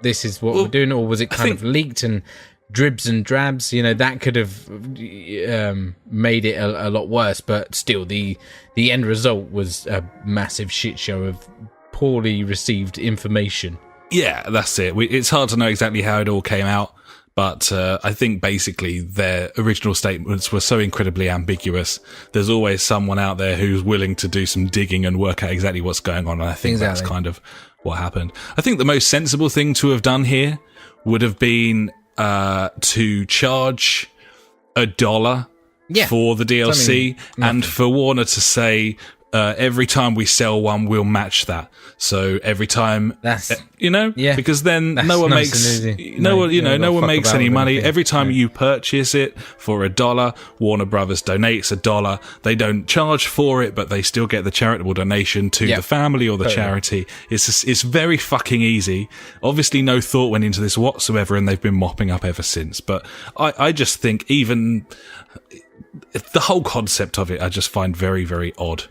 this is what we're doing, or was it kind of leaked and dribs and drabs? You know, that could have made it a lot worse, but still the end result was a massive shit show of poorly received information. Yeah, that's it. It's hard to know exactly how it all came out, but I think basically their original statements were so incredibly ambiguous. There's always someone out there who's willing to do some digging and work out exactly what's going on, and I think that's kind of what happened. I think the most sensible thing to have done here would have been to charge $1 for the DLC, and for Warner to say, every time we sell one, we'll match that. So every time, because then no one makes any money. Every time you purchase it for $1, Warner Brothers donates $1. They don't charge for it, but they still get the charitable donation to the family or the charity. It's very fucking easy. Obviously, no thought went into this whatsoever, and they've been mopping up ever since. But I just think even the whole concept of it, I just find very, very odd.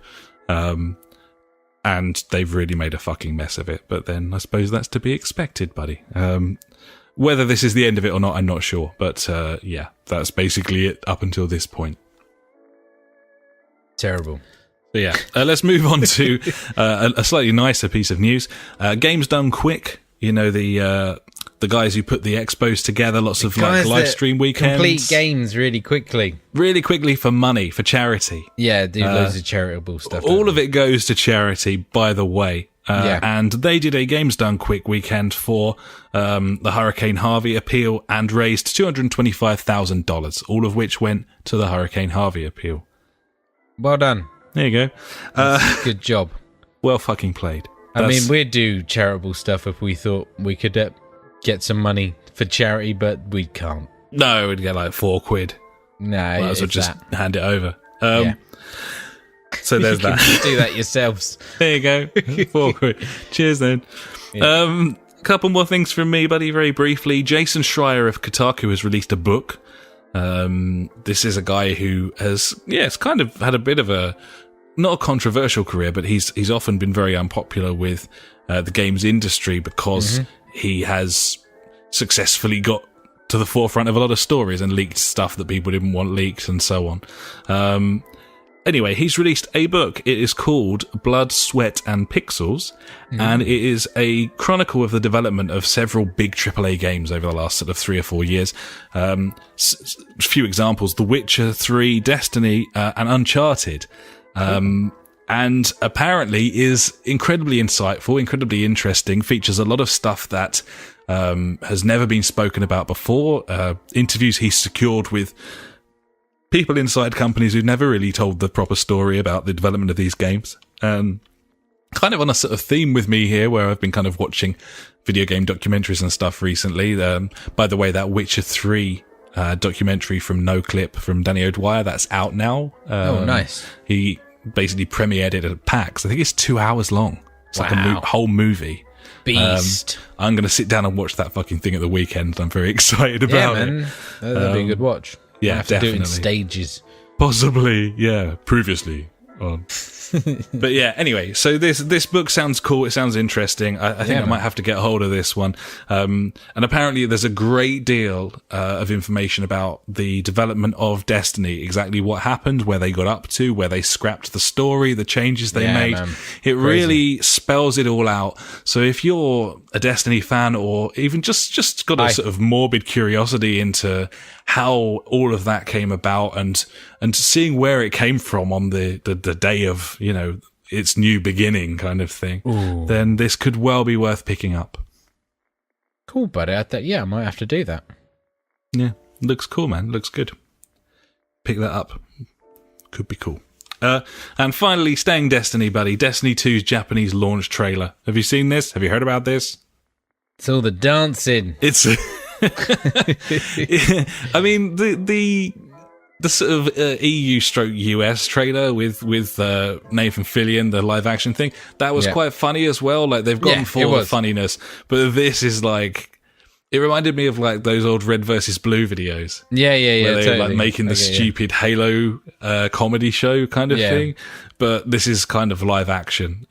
And they've really made a fucking mess of it. But then I suppose that's to be expected, buddy. Whether this is the end of it or not, I'm not sure. But yeah, that's basically it up until this point. Terrible. So yeah, let's move on to a slightly nicer piece of news. Games Done Quick. You know, the guys who put the expos together, lots of like live stream weekends. Complete games really quickly for money, for charity. Yeah, do loads of charitable stuff. All of it goes to charity, by the way. And they did a Games Done Quick weekend for the Hurricane Harvey appeal and raised $225,000, all of which went to the Hurricane Harvey appeal. Well done. There you go. Good job. Well fucking played. I mean, we'd do charitable stuff if we thought we could get some money for charity, but we can't. No, we'd get like £4. No, might as well just hand it over. So there's that. Do that yourselves. There you go. £4. Cheers then. Yeah. Couple more things from me, buddy, very briefly. Jason Schreier of Kotaku has released a book. This is a guy who has, it's kind of had a bit of a, not a controversial career, but he's often been very unpopular with the games industry because he has successfully got to the forefront of a lot of stories and leaked stuff that people didn't want leaked and so on. Anyway, he's released a book. It is called Blood, Sweat and Pixels, and it is a chronicle of the development of several big AAA games over the last sort of 3 or 4 years. A few examples: The Witcher 3, Destiny, and Uncharted. And apparently is incredibly insightful, incredibly interesting, features a lot of stuff that has never been spoken about before, interviews he's secured with people inside companies who've never really told the proper story about the development of these games. Kind of on a sort of theme with me here, where I've been kind of watching video game documentaries and stuff recently. By the way, that Witcher 3 documentary from NoClip from Danny O'Dwyer, that's out now. Oh, nice. He basically premiered it at PAX. I think it's 2 hours long. It's like a whole movie. Beast. I'm going to sit down and watch that fucking thing at the weekend. I'm very excited about it. That'd be a good watch. Yeah, have definitely. To do it in stages. Possibly, yeah. Previously on. But yeah, anyway, so this book sounds cool. It sounds interesting. I think I might have to get a hold of this one. And apparently there's a great deal of information about the development of Destiny, exactly what happened, where they got up to, where they scrapped the story, the changes they made. Man. It really spells it all out. So if you're a Destiny fan, or even just got a sort of morbid curiosity into how all of that came about, and seeing where it came from on the day of, you know, its new beginning kind of thing, then this could well be worth picking up. Cool, buddy. I might have to do that. Yeah, looks cool, man. Looks good. Pick that up. Could be cool. And finally, staying Destiny, buddy, Destiny 2's Japanese launch trailer. Have you seen this? Have you heard about this? It's all the dancing. It's... I mean, the sort of EU/US trailer with Nathan Fillion, the live action thing, that was quite funny as well. Like, they've gone for the funniness, but this is like, it reminded me of like those old Red versus Blue videos. Yeah. Where they totally. were like making the stupid Halo comedy show kind of thing, but this is kind of live action.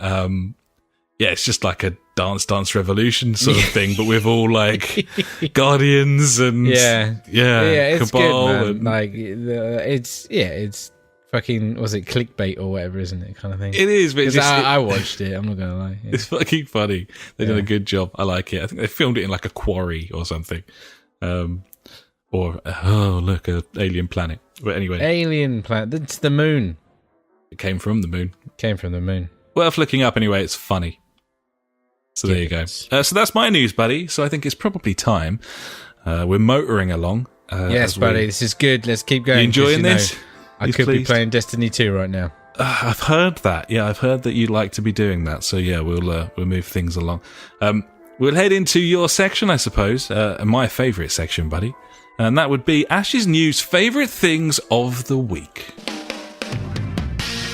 It's just like a Dance Revolution sort of thing, but with all like Guardians and it's Cabal, good, man. It's fucking, was it clickbait or whatever, isn't it, kind of thing? It is, but I watched it. I'm not gonna lie. It's fucking funny. They did a good job. I like it. I think they filmed it in like a quarry or something, or look, an alien planet. But anyway, alien planet. It's the moon. It came from the moon. Worth looking up anyway. It's funny. So there you go. So that's my news, buddy. So I think it's probably time. We're motoring along. Yes, buddy. This is good. Let's keep going. You enjoying this? I could be playing Destiny 2 right now. I've heard that. Yeah, I've heard that you'd like to be doing that. So yeah, we'll move things along. We'll head into your section, I suppose. My favourite section, buddy. And that would be Ash's News Favourite Things of the Week.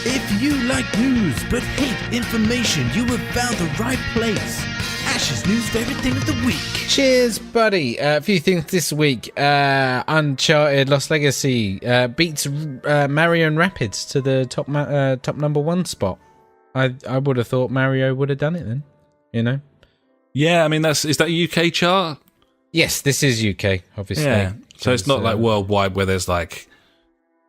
If you like news but hate information, you have found the right place. Ash's News Favorite Thing of the Week. Cheers, buddy. A few things this week. Uncharted Lost Legacy beats Mario and Rapids to the top number one spot. I would have thought Mario would have done it then, you know? Yeah, I mean, is that a UK chart? Yes, this is UK, obviously. Yeah, so it's not like worldwide where there's like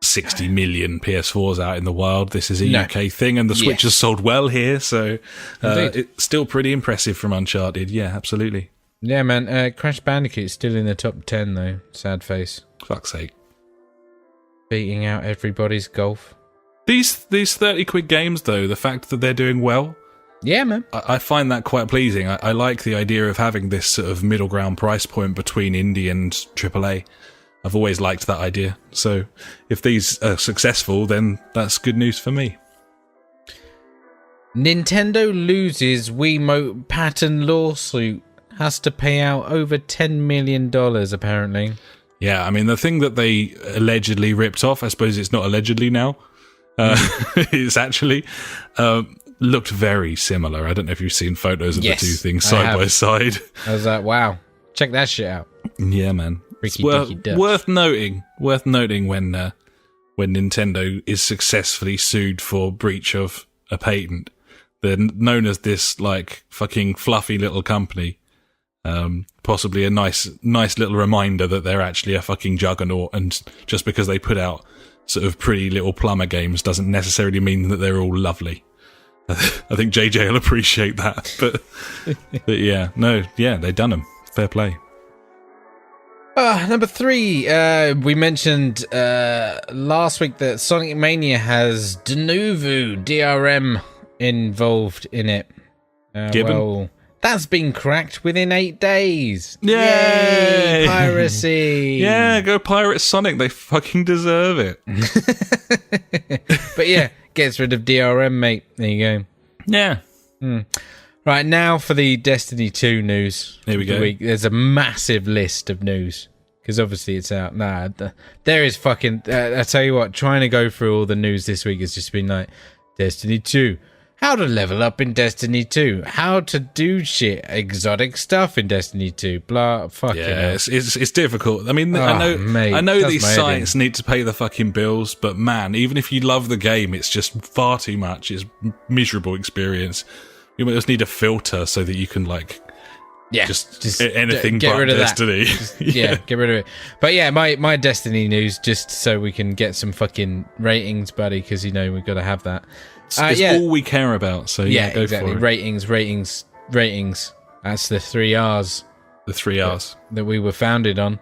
60 million PS4s out in the wild. This is a UK thing, and the Switch has sold well here, so it's still pretty impressive from Uncharted. Yeah, absolutely. Yeah, man. Crash Bandicoot's still in the top 10, though. Sad face. Fuck's sake. Beating out everybody's golf. These 30 quid games, though, the fact that they're doing well, yeah, man. I find that quite pleasing. I like the idea of having this sort of middle ground price point between indie and AAA. I've always liked that idea. So if these are successful, then that's good news for me. Nintendo loses Wiimote patent lawsuit. Has to pay out over $10 million, apparently. Yeah, I mean, the thing that they allegedly ripped off, I suppose it's not allegedly now, it's actually looked very similar. I don't know if you've seen photos of the two things side by side. I was like, wow, check that shit out. Yeah, man. It's worth noting when Nintendo is successfully sued for breach of a patent. They're known as this like fucking fluffy little company. Possibly a nice little reminder that they're actually a fucking juggernaut, and just because they put out sort of pretty little plumber games doesn't necessarily mean that they're all lovely. I think JJ will appreciate that, but they done them. Fair play. Number 3, we mentioned last week that Sonic Mania has Denuvo DRM involved in it. Well, that's been cracked within 8 days. Yay! Piracy! Yeah, go pirate Sonic. They fucking deserve it. But yeah, gets rid of DRM, mate. There you go. Yeah. Right, now for the Destiny 2 news. Here we go. There's a massive list of news, because obviously it's out. There is fucking... I tell you what, trying to go through all the news this week has just been like, Destiny 2, how to level up in Destiny 2, how to do shit, exotic stuff in Destiny 2, blah, fucking hell. It's difficult. I mean, I know these sites need to pay the fucking bills, but man, even if you love the game, it's just far too much. It's a miserable experience. You just need a filter so that you can just anything get but rid of Destiny. Get rid of it. But yeah, my Destiny news, just so we can get some fucking ratings, buddy, because we've got to have that. It's all we care about. So go exactly. for it. Ratings. That's the 3 R's. The 3 R's that we were founded on.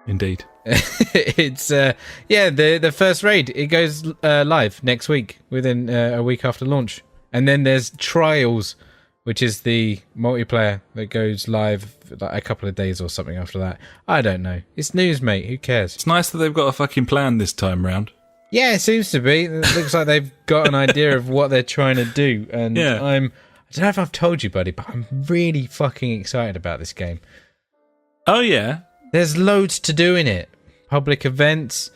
Indeed. It's the first raid. It goes live next week, within a week after launch, and then there's Trials, which is the multiplayer that goes live like a couple of days or something after that. I don't know. It's news, mate. Who cares? It's nice that they've got a fucking plan this time round. Yeah, it seems to be. It looks like they've got an idea of what they're trying to do. And I don't know if I've told you, buddy, but I'm really fucking excited about this game. Oh, yeah? There's loads to do in it. Public events,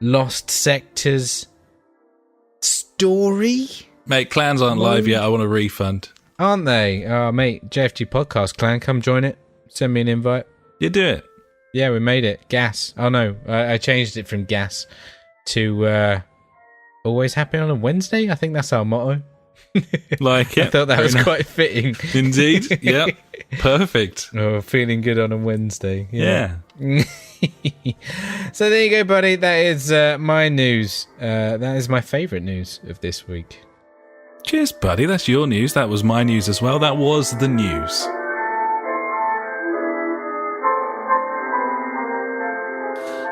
lost sectors, story. Mate, clans aren't live yet. I want a refund. Aren't they? Oh, mate, JFG Podcast Clan, come join it. Send me an invite. You do it. Yeah, we made it. Gas. Oh, no, I changed it from gas to always happy on a Wednesday. I think that's our motto. Like it. I thought that was quite fitting. Indeed. Yeah. Perfect. Oh, feeling good on a Wednesday. Yeah. So there you go, buddy. That is my news. That is my favourite news of this week. Cheers, buddy. That's your news. That was my news as well. That was the news.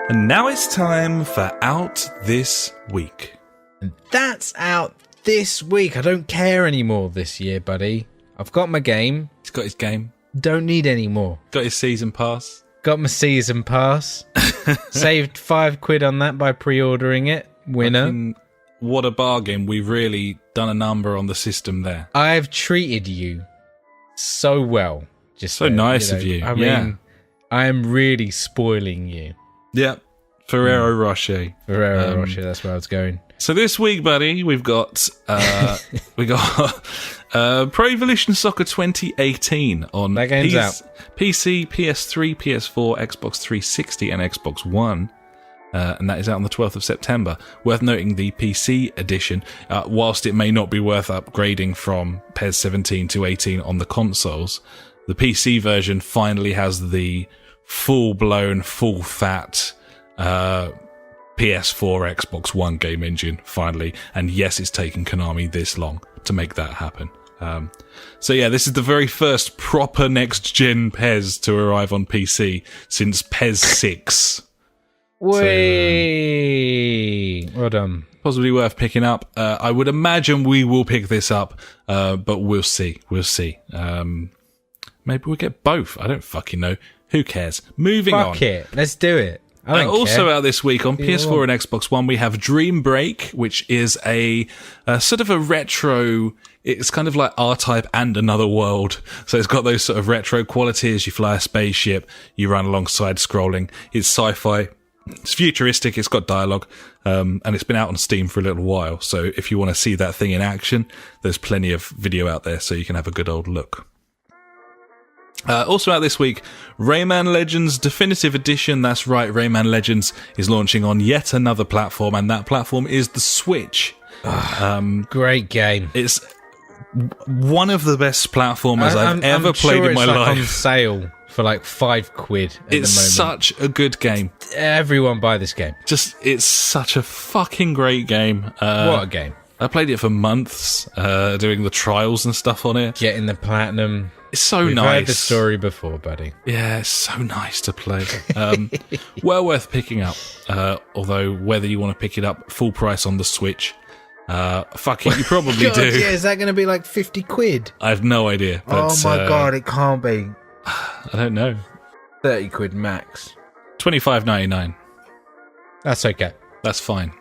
And now it's time for Out This Week. And that's out this week. I don't care anymore this year, buddy. I've got my game. He's got his game. Don't need any more. Got his season pass. Got my season pass. Saved £5 on that by pre-ordering it. Winner. What a bargain. We've really done a number on the system there. I've treated you so well. Just so nice of you. I mean, I am really spoiling you. Yep. Ferrero Rocher. Ferrero Rocher, that's where I was going. So this week, buddy, we've got Pro Evolution Soccer 2018 on that game's out. PC, PS3, PS4, Xbox 360, and Xbox One. And that is out on the 12th of September. Worth noting the PC edition, whilst it may not be worth upgrading from PES 17 to 18 on the consoles, the PC version finally has the full-blown, full-fat PS4, Xbox One game engine, finally. And yes, it's taken Konami this long to make that happen. So yeah, this is the very first proper next-gen PES to arrive on PC since PES 6. Way well done. Possibly worth picking up. I would imagine we will pick this up, but we'll see. We'll see. Maybe we'll get both. I don't fucking know. Who cares? Moving on. Fuck it. Let's do it. Also out this week on PS4 and Xbox One, we have Dream Break, which is a sort of a retro. It's kind of like R-Type and Another World. So it's got those sort of retro qualities. You fly a spaceship, you run alongside scrolling. It's sci-fi. It's futuristic, it's got dialogue, and it's been out on Steam for a little while, so if you want to see that thing in action, there's plenty of video out there so you can have a good old look. Also out this week, Rayman Legends Definitive Edition. That's right, Rayman Legends is launching on yet another platform, and that platform is the Switch. Great game. It's one of the best platformers I've ever played in my life. On sale for like £5 at the moment. It's such a good game. Everyone buy this game. It's such a fucking great game. What a game. I played it for months, doing the trials and stuff on it. Getting the platinum. It's so We've nice. heard the story before, buddy. Yeah, it's so nice to play. Well worth picking up. Although whether you want to pick it up full price on the Switch, fuck it, you probably God, do. Yeah, is that going to be like £50? I have no idea. But, oh my God, it can't be. I don't know. £30 max. $25.99. That's okay. That's fine.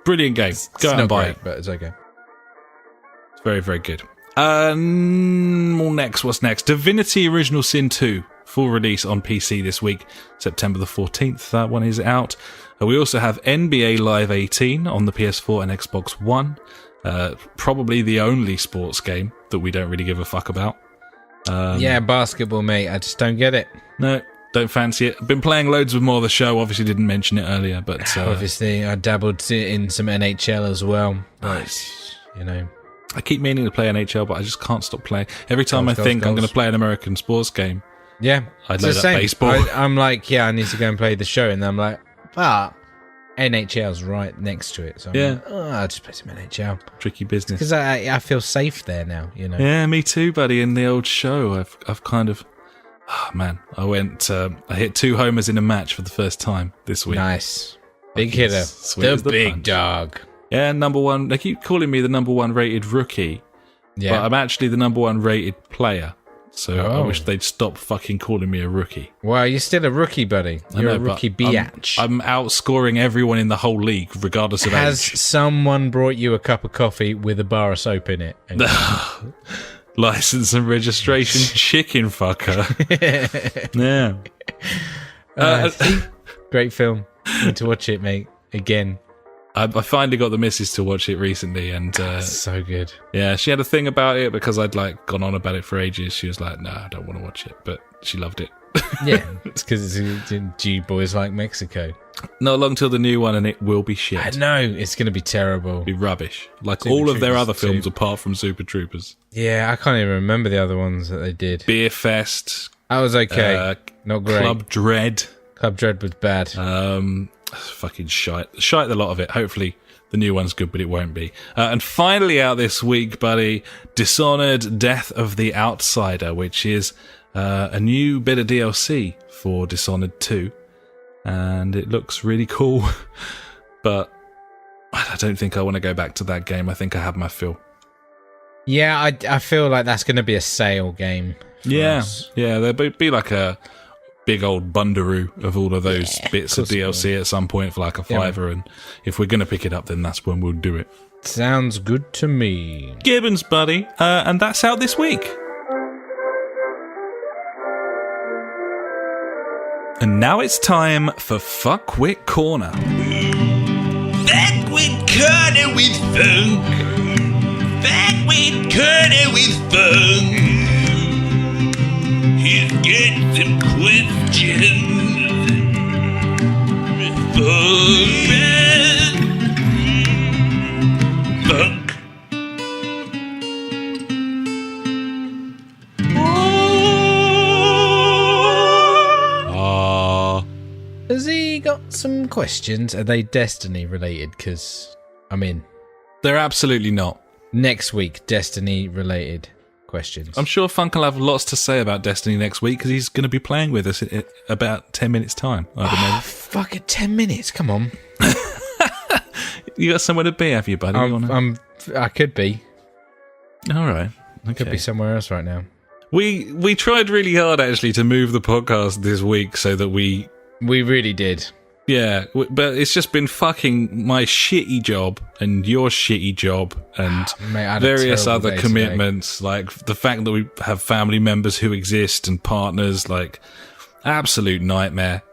Brilliant game. Go out and buy it. But it's okay. It's very, very good. What's next? Divinity Original Sin 2. Full release on PC this week, September the 14th. That one is out. We also have NBA Live 18 on the PS4 and Xbox One. Probably the only sports game that we don't really give a fuck about. Yeah, basketball, mate. I just don't get it. No, don't fancy it. I've been playing loads with more of the show. Obviously didn't mention it earlier, but... obviously, I dabbled in some NHL as well. Nice. You know... I keep meaning to play NHL, but I just can't stop playing. Every time I think I'm going to play an American sports game, yeah, I load up baseball. I'm like, yeah, I need to go and play the show, and then I'm like, but NHL's right next to it, so I'm like, I'll just play some NHL. Tricky business. Because I feel safe there now, you know. Yeah, me too, buddy. In the old show, I've kind of... Oh, man. I hit 2 homers in a match for the first time this week. Big hitter. The big punch. dog. Yeah, number 1. They keep calling me the number 1 rated rookie. Yeah. But I'm actually the number 1 rated player. So I wish they'd stop fucking calling me a rookie. Well, you're still a rookie, buddy. You're a rookie biatch. I'm outscoring everyone in the whole league, regardless of age. Has someone brought you a cup of coffee with a bar of soap in it? License and registration chicken fucker. Yeah. Great film. Need to watch it, mate. Again. I finally got the missus to watch it recently, and so good. Yeah, she had a thing about it because I'd like gone on about it for ages. She was like, "No, I don't want to watch it," but she loved it. Yeah, it's because it's in G Boys Like Mexico. Not long till the new one, and it will be shit. I know it's going to be terrible. It'll be rubbish, like Super all of their Troopers other films 2. apart from Super Troopers. Yeah, I can't even remember the other ones that they did. Beer Fest. That was okay. Not great. Club Dread. Club Dread was bad. Fucking shite the lot of it. Hopefully the new one's good, but it won't be. And finally out this week, buddy, Dishonored Death of the Outsider, which is a new bit of DLC for Dishonored 2, and it looks really cool. But I don't think I want to go back to that game. I think I have my fill. Yeah, I feel like that's going to be a sale game for us. Yeah, there'll be like a big old bundaroo of all of those bits of DLC at some point for like a $5, and if we're going to pick it up, then that's when we'll do it. Sounds good to me. Gibbons, buddy. And that's out this week. And now it's time for Fuckwit Corner. Fuckwit Corner with Funk. Fuckwit Corner with Funk. He's got some questions for Funk. Has he got some questions? Are they Destiny related? Because I'm in. They're absolutely not. Next week, Destiny related questions. I'm sure Funk will have lots to say about Destiny next week because he's going to be playing with us in about 10 minutes' time. I don't know. Fuck it, 10 minutes. Come on. You got somewhere to be, have you, buddy? I could be. All right. Okay. Could be somewhere else right now. We tried really hard, actually, to move the podcast this week so that we really did. Yeah, but it's just been fucking my shitty job and your shitty job and Mate, various other commitments, like the fact that we have family members who exist and partners, like absolute nightmare.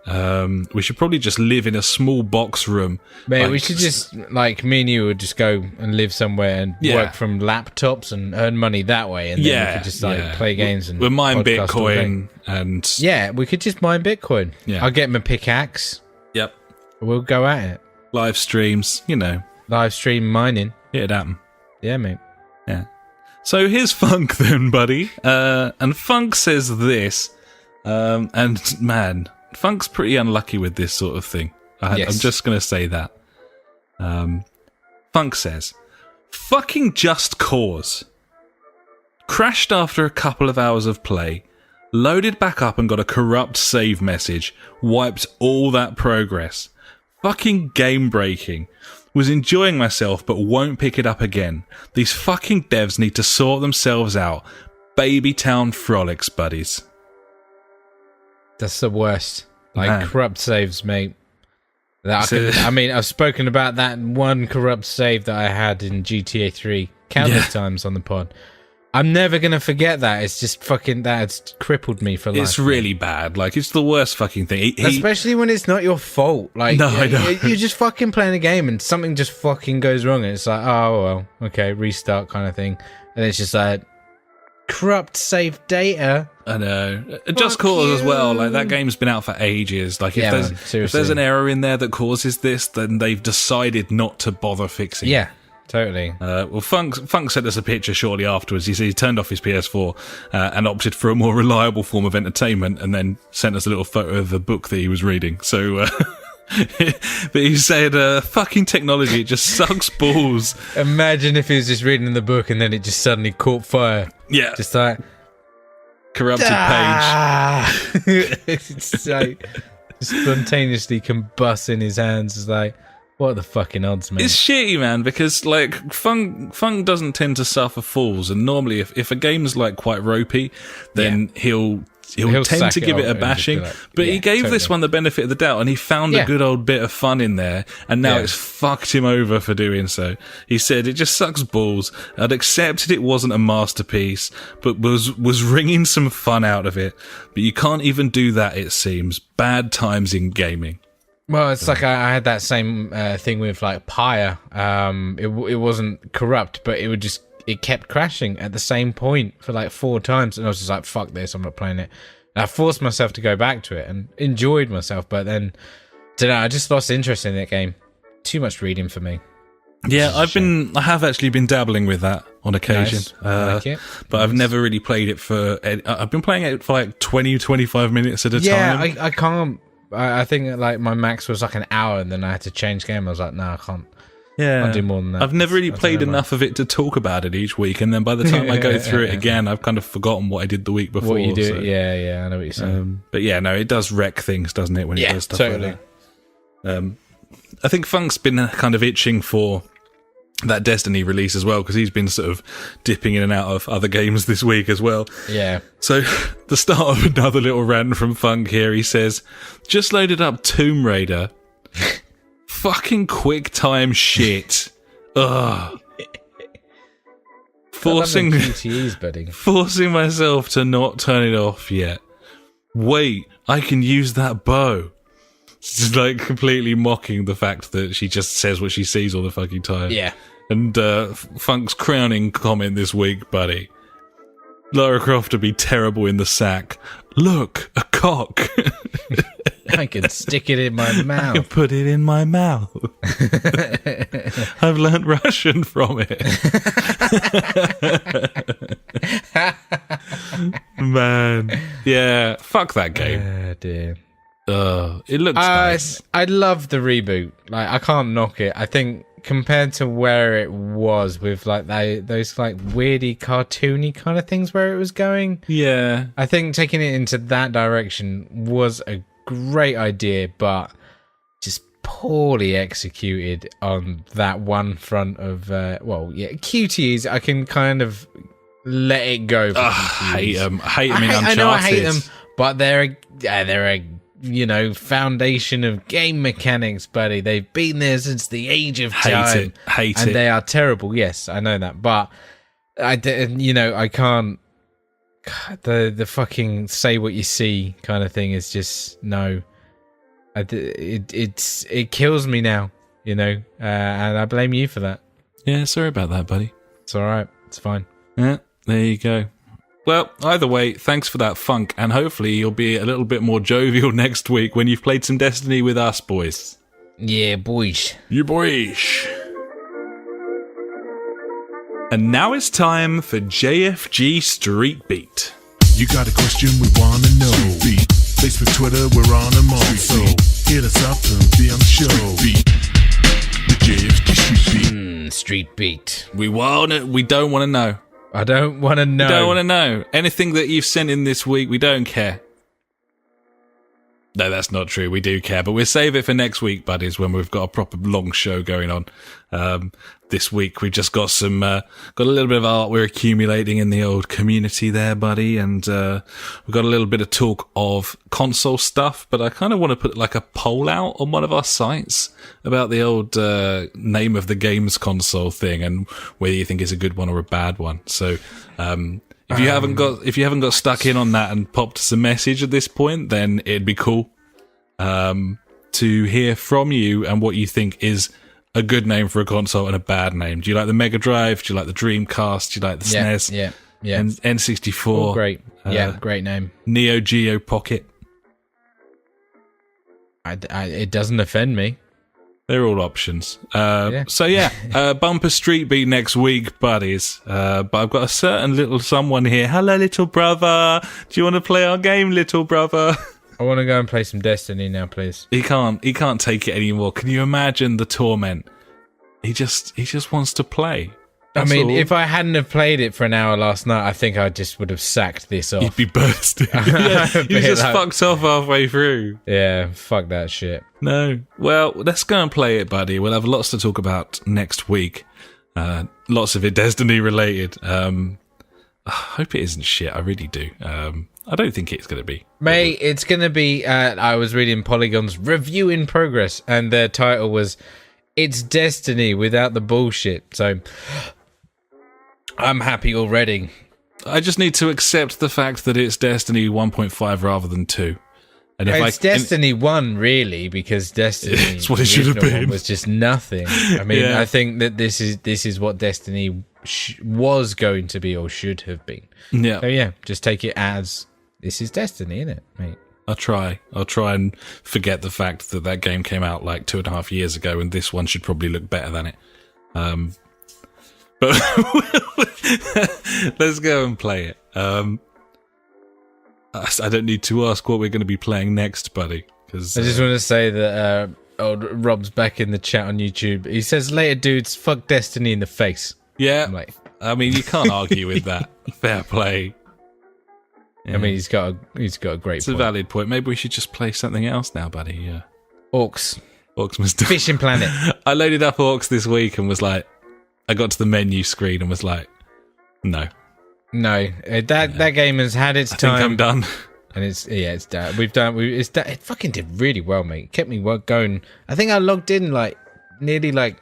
We should probably just live in a small box room. Mate, we should just, like, me and you would just go and live somewhere and work from laptops and earn money that way, and then we could just play games and we'll mine Bitcoin and we could just mine Bitcoin. Yeah. I'll get my pickaxe. Yep. We'll go at it. Live streams, Live stream mining. It'd happen. Yeah, mate. Yeah. So here's Funk then, buddy. And Funk says this, and man, Funk's pretty unlucky with this sort of thing. I'm just going to say that. Funk says, fucking Just Cause. Crashed after a couple of hours of play. Loaded back up and got a corrupt save message. Wiped all that progress. Fucking game breaking. Was enjoying myself but won't pick it up again. These fucking devs need to sort themselves out. Baby town frolics, buddies. That's the worst. Like, corrupt saves, mate. I've spoken about that one corrupt save that I had in GTA 3 countless times on the pod. I'm never going to forget that. It's just fucking, that's crippled me for life. It's really bad. Like, it's the worst fucking thing. Especially when it's not your fault. Like, no, I know. You're just fucking playing a game and something just fucking goes wrong. And it's like, oh, well, okay, restart kind of thing. And it's just like, corrupt saved data. I know. Just Cause as well. Like, that game's been out for ages. Like, if there's an error in there that causes this, then they've decided not to bother fixing it. Yeah. Totally. Well, Funk sent us a picture shortly afterwards. He said he turned off his PS4 and opted for a more reliable form of entertainment, and then sent us a little photo of the book that he was reading. So, but he said, fucking technology, it just sucks balls. Imagine if he was just reading the book and then it just suddenly caught fire. Yeah. Just like... corrupted page. It's like... spontaneously combust in his hands. It's like... what are the fucking odds, man? It's shitty, man, because, like, Funk doesn't tend to suffer falls, and normally if a game's, like, quite ropey, then he'll tend to give it a bashing, but he gave this one the benefit of the doubt, and he found a good old bit of fun in there, and now it's fucked him over for doing so. He said, it just sucks balls. I'd accepted it wasn't a masterpiece, but was wringing some fun out of it. But you can't even do that, it seems. Bad times in gaming. Well, it's like I had that same thing with like Pyre. It wasn't corrupt, but it kept crashing at the same point for like 4 times, and I was just like, "Fuck this! I'm not playing it." And I forced myself to go back to it and enjoyed myself, but then, I just lost interest in that game. Too much reading for me. Yeah, I have actually been dabbling with that on occasion, nice. but I've never really played it for. I've been playing it for like 20-25 minutes at a time. Yeah, I can't. I think like my max was like an hour, and then I had to change game. I was like, no, I can't. Yeah, I'll do more than that. I've never really played enough of it to talk about it each week, and then by the time I go through it again, I've kind of forgotten what I did the week before. What you do? So. Yeah, I know what you're saying. But yeah, no, it does wreck things, doesn't it? When it does stuff like that. I think Funk's been kind of itching for that Destiny release as well, because he's been sort of dipping in and out of other games this week as well. Yeah. So, the start of another little rant from Funk here, he says, just loaded up Tomb Raider. Fucking quick time shit. Ugh. Forcing myself to not turn it off yet. Wait, I can use that bow. It's like completely mocking the fact that she just says what she sees all the fucking time. Yeah. And Funk's crowning comment this week, buddy. Lara Croft would be terrible in the sack. Look, a cock. I can stick it in my mouth. I can put it in my mouth. I've learnt Russian from it. Man. Yeah, fuck that game. Oh, dear. It looks nice. I love the reboot. Like, I can't knock it. I think compared to where it was with like those like weirdy cartoony kind of things where it was going, yeah, I think taking it into that direction was a great idea, but just poorly executed on that one front of QTEs. I can kind of let it go for QTEs. Hate them in Uncharted. I know I hate them, but they're a foundation of game mechanics, buddy. They've been there since the age of time. Hate it. And they are terrible. Yes, I know that, but I can't. The fucking say what you see kind of thing is just no. It kills me now, and I blame you for that. Yeah, sorry about that, buddy. It's all right. It's fine. Yeah, there you go. Well, either way, thanks for that, Funk, and hopefully you'll be a little bit more jovial next week when you've played some Destiny with us, boys. Yeah, boys. You boys. And now it's time for JFG Street Beat. You got a question we want to know. Street Beat. Facebook, Twitter, we're on them all. So hit us up and be on the show. Street Beat. The JFG Street Beat. Street Beat. We don't want to know. I don't want to know. We don't want to know. Anything that you've sent in this week, we don't care. No, that's not true. We do care, but we'll save it for next week, buddies, when we've got a proper long show going on. This week we've just got some, got a little bit of art we're accumulating in the old community there, buddy, and we've got a little bit of talk of console stuff, but I kind of want to put like a poll out on one of our sites about the old name of the games console thing and whether you think it's a good one or a bad one. So if you haven't got stuck in on that and popped us a message at this point, then it'd be cool to hear from you and what you think is a good name for a console and a bad name. Do you like the Mega Drive? Do you like the Dreamcast? Do you like the SNES? Yeah. And N64. All great. Great name. Neo Geo Pocket. It doesn't offend me. They're all options. So yeah, Bumper Street Beat next week, buddies. But I've got a certain little someone here. Hello, little brother. Do you want to play our game, little brother? I want to go and play some Destiny now, please. He can't take it anymore. Can you imagine the torment? He just wants to play. That's all. If I hadn't have played it for an hour last night, I think I just would have sacked this off. You'd be bursting. You just fucked off halfway through. Yeah, fuck that shit. No. Well, let's go and play it, buddy. We'll have lots to talk about next week. Lots of it Destiny related. I hope it isn't shit. I really do. I don't think it's going to be. Mate, it's going to be... I was reading Polygon's review in progress, and their title was, It's Destiny without the bullshit. So, I'm happy already. I just need to accept the fact that it's Destiny 1.5 rather than 2. And it's Destiny 1, really, because Destiny it's what it should have been. Was just nothing. I think that this is what Destiny was going to be or should have been. Yeah. So, yeah, just take it as... This is Destiny, isn't it, mate? I'll try and forget the fact that game came out like 2.5 years ago, and this one should probably look better than it. But let's go and play it. I don't need to ask what we're going to be playing next, buddy. Cause, I just want to say that old Rob's back in the chat on YouTube. He says, later, dudes, fuck Destiny in the face. Yeah. I'm like, you can't argue with that. Fair play. Yeah. He's got a great point. It's a valid point. Maybe we should just play something else now, buddy. Yeah. Orcs Mr. Fishing Planet. I loaded up Orcs this week and was like, I got to the menu screen and was like, no. That game has had its time. I think I'm done. And it's done. It fucking did really well, mate. It kept me going. I think I logged in nearly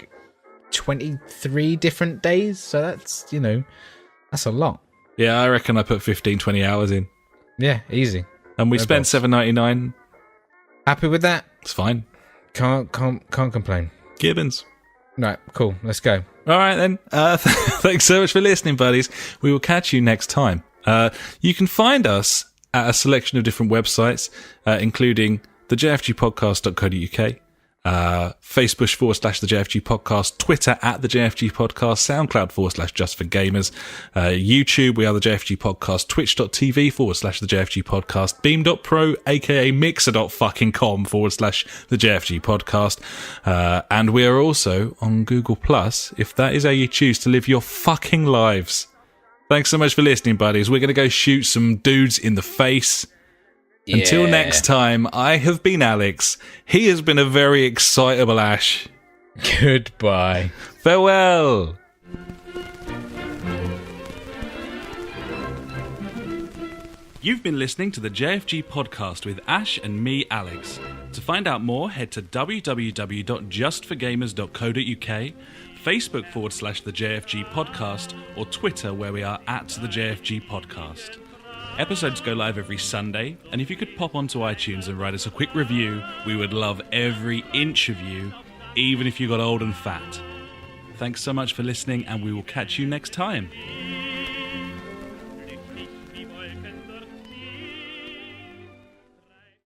23 different days. So that's that's a lot. Yeah, I reckon I put 15, 20 hours in. Yeah, easy. And we spent $7.99. Happy with that? It's fine. Can't complain. Gibbons. Right, cool. Let's go. All right, then. Thanks so much for listening, buddies. We will catch you next time. You can find us at a selection of different websites, including thejfgpodcast.co.uk, Facebook / the JFG Podcast, Twitter at the JFG Podcast, SoundCloud / Just for Gamers, YouTube, we are the JFG Podcast, Twitch.tv / the JFG Podcast, Beam.pro, aka Mixer.com / the JFG Podcast, and we are also on Google Plus, if that is how you choose to live your fucking lives. Thanks so much for listening, buddies. We're going to go shoot some dudes in the face. Yeah. Until next time, I have been Alex. He has been a very excitable Ash. Goodbye. Farewell. You've been listening to the JFG Podcast with Ash and me, Alex. To find out more, head to www.justforgamers.co.uk, Facebook / the JFG Podcast, or Twitter, where we are at the JFG Podcast. Episodes go live every Sunday, and if you could pop onto iTunes and write us a quick review, we would love every inch of you, even if you got old and fat. Thanks so much for listening, and we will catch you next time.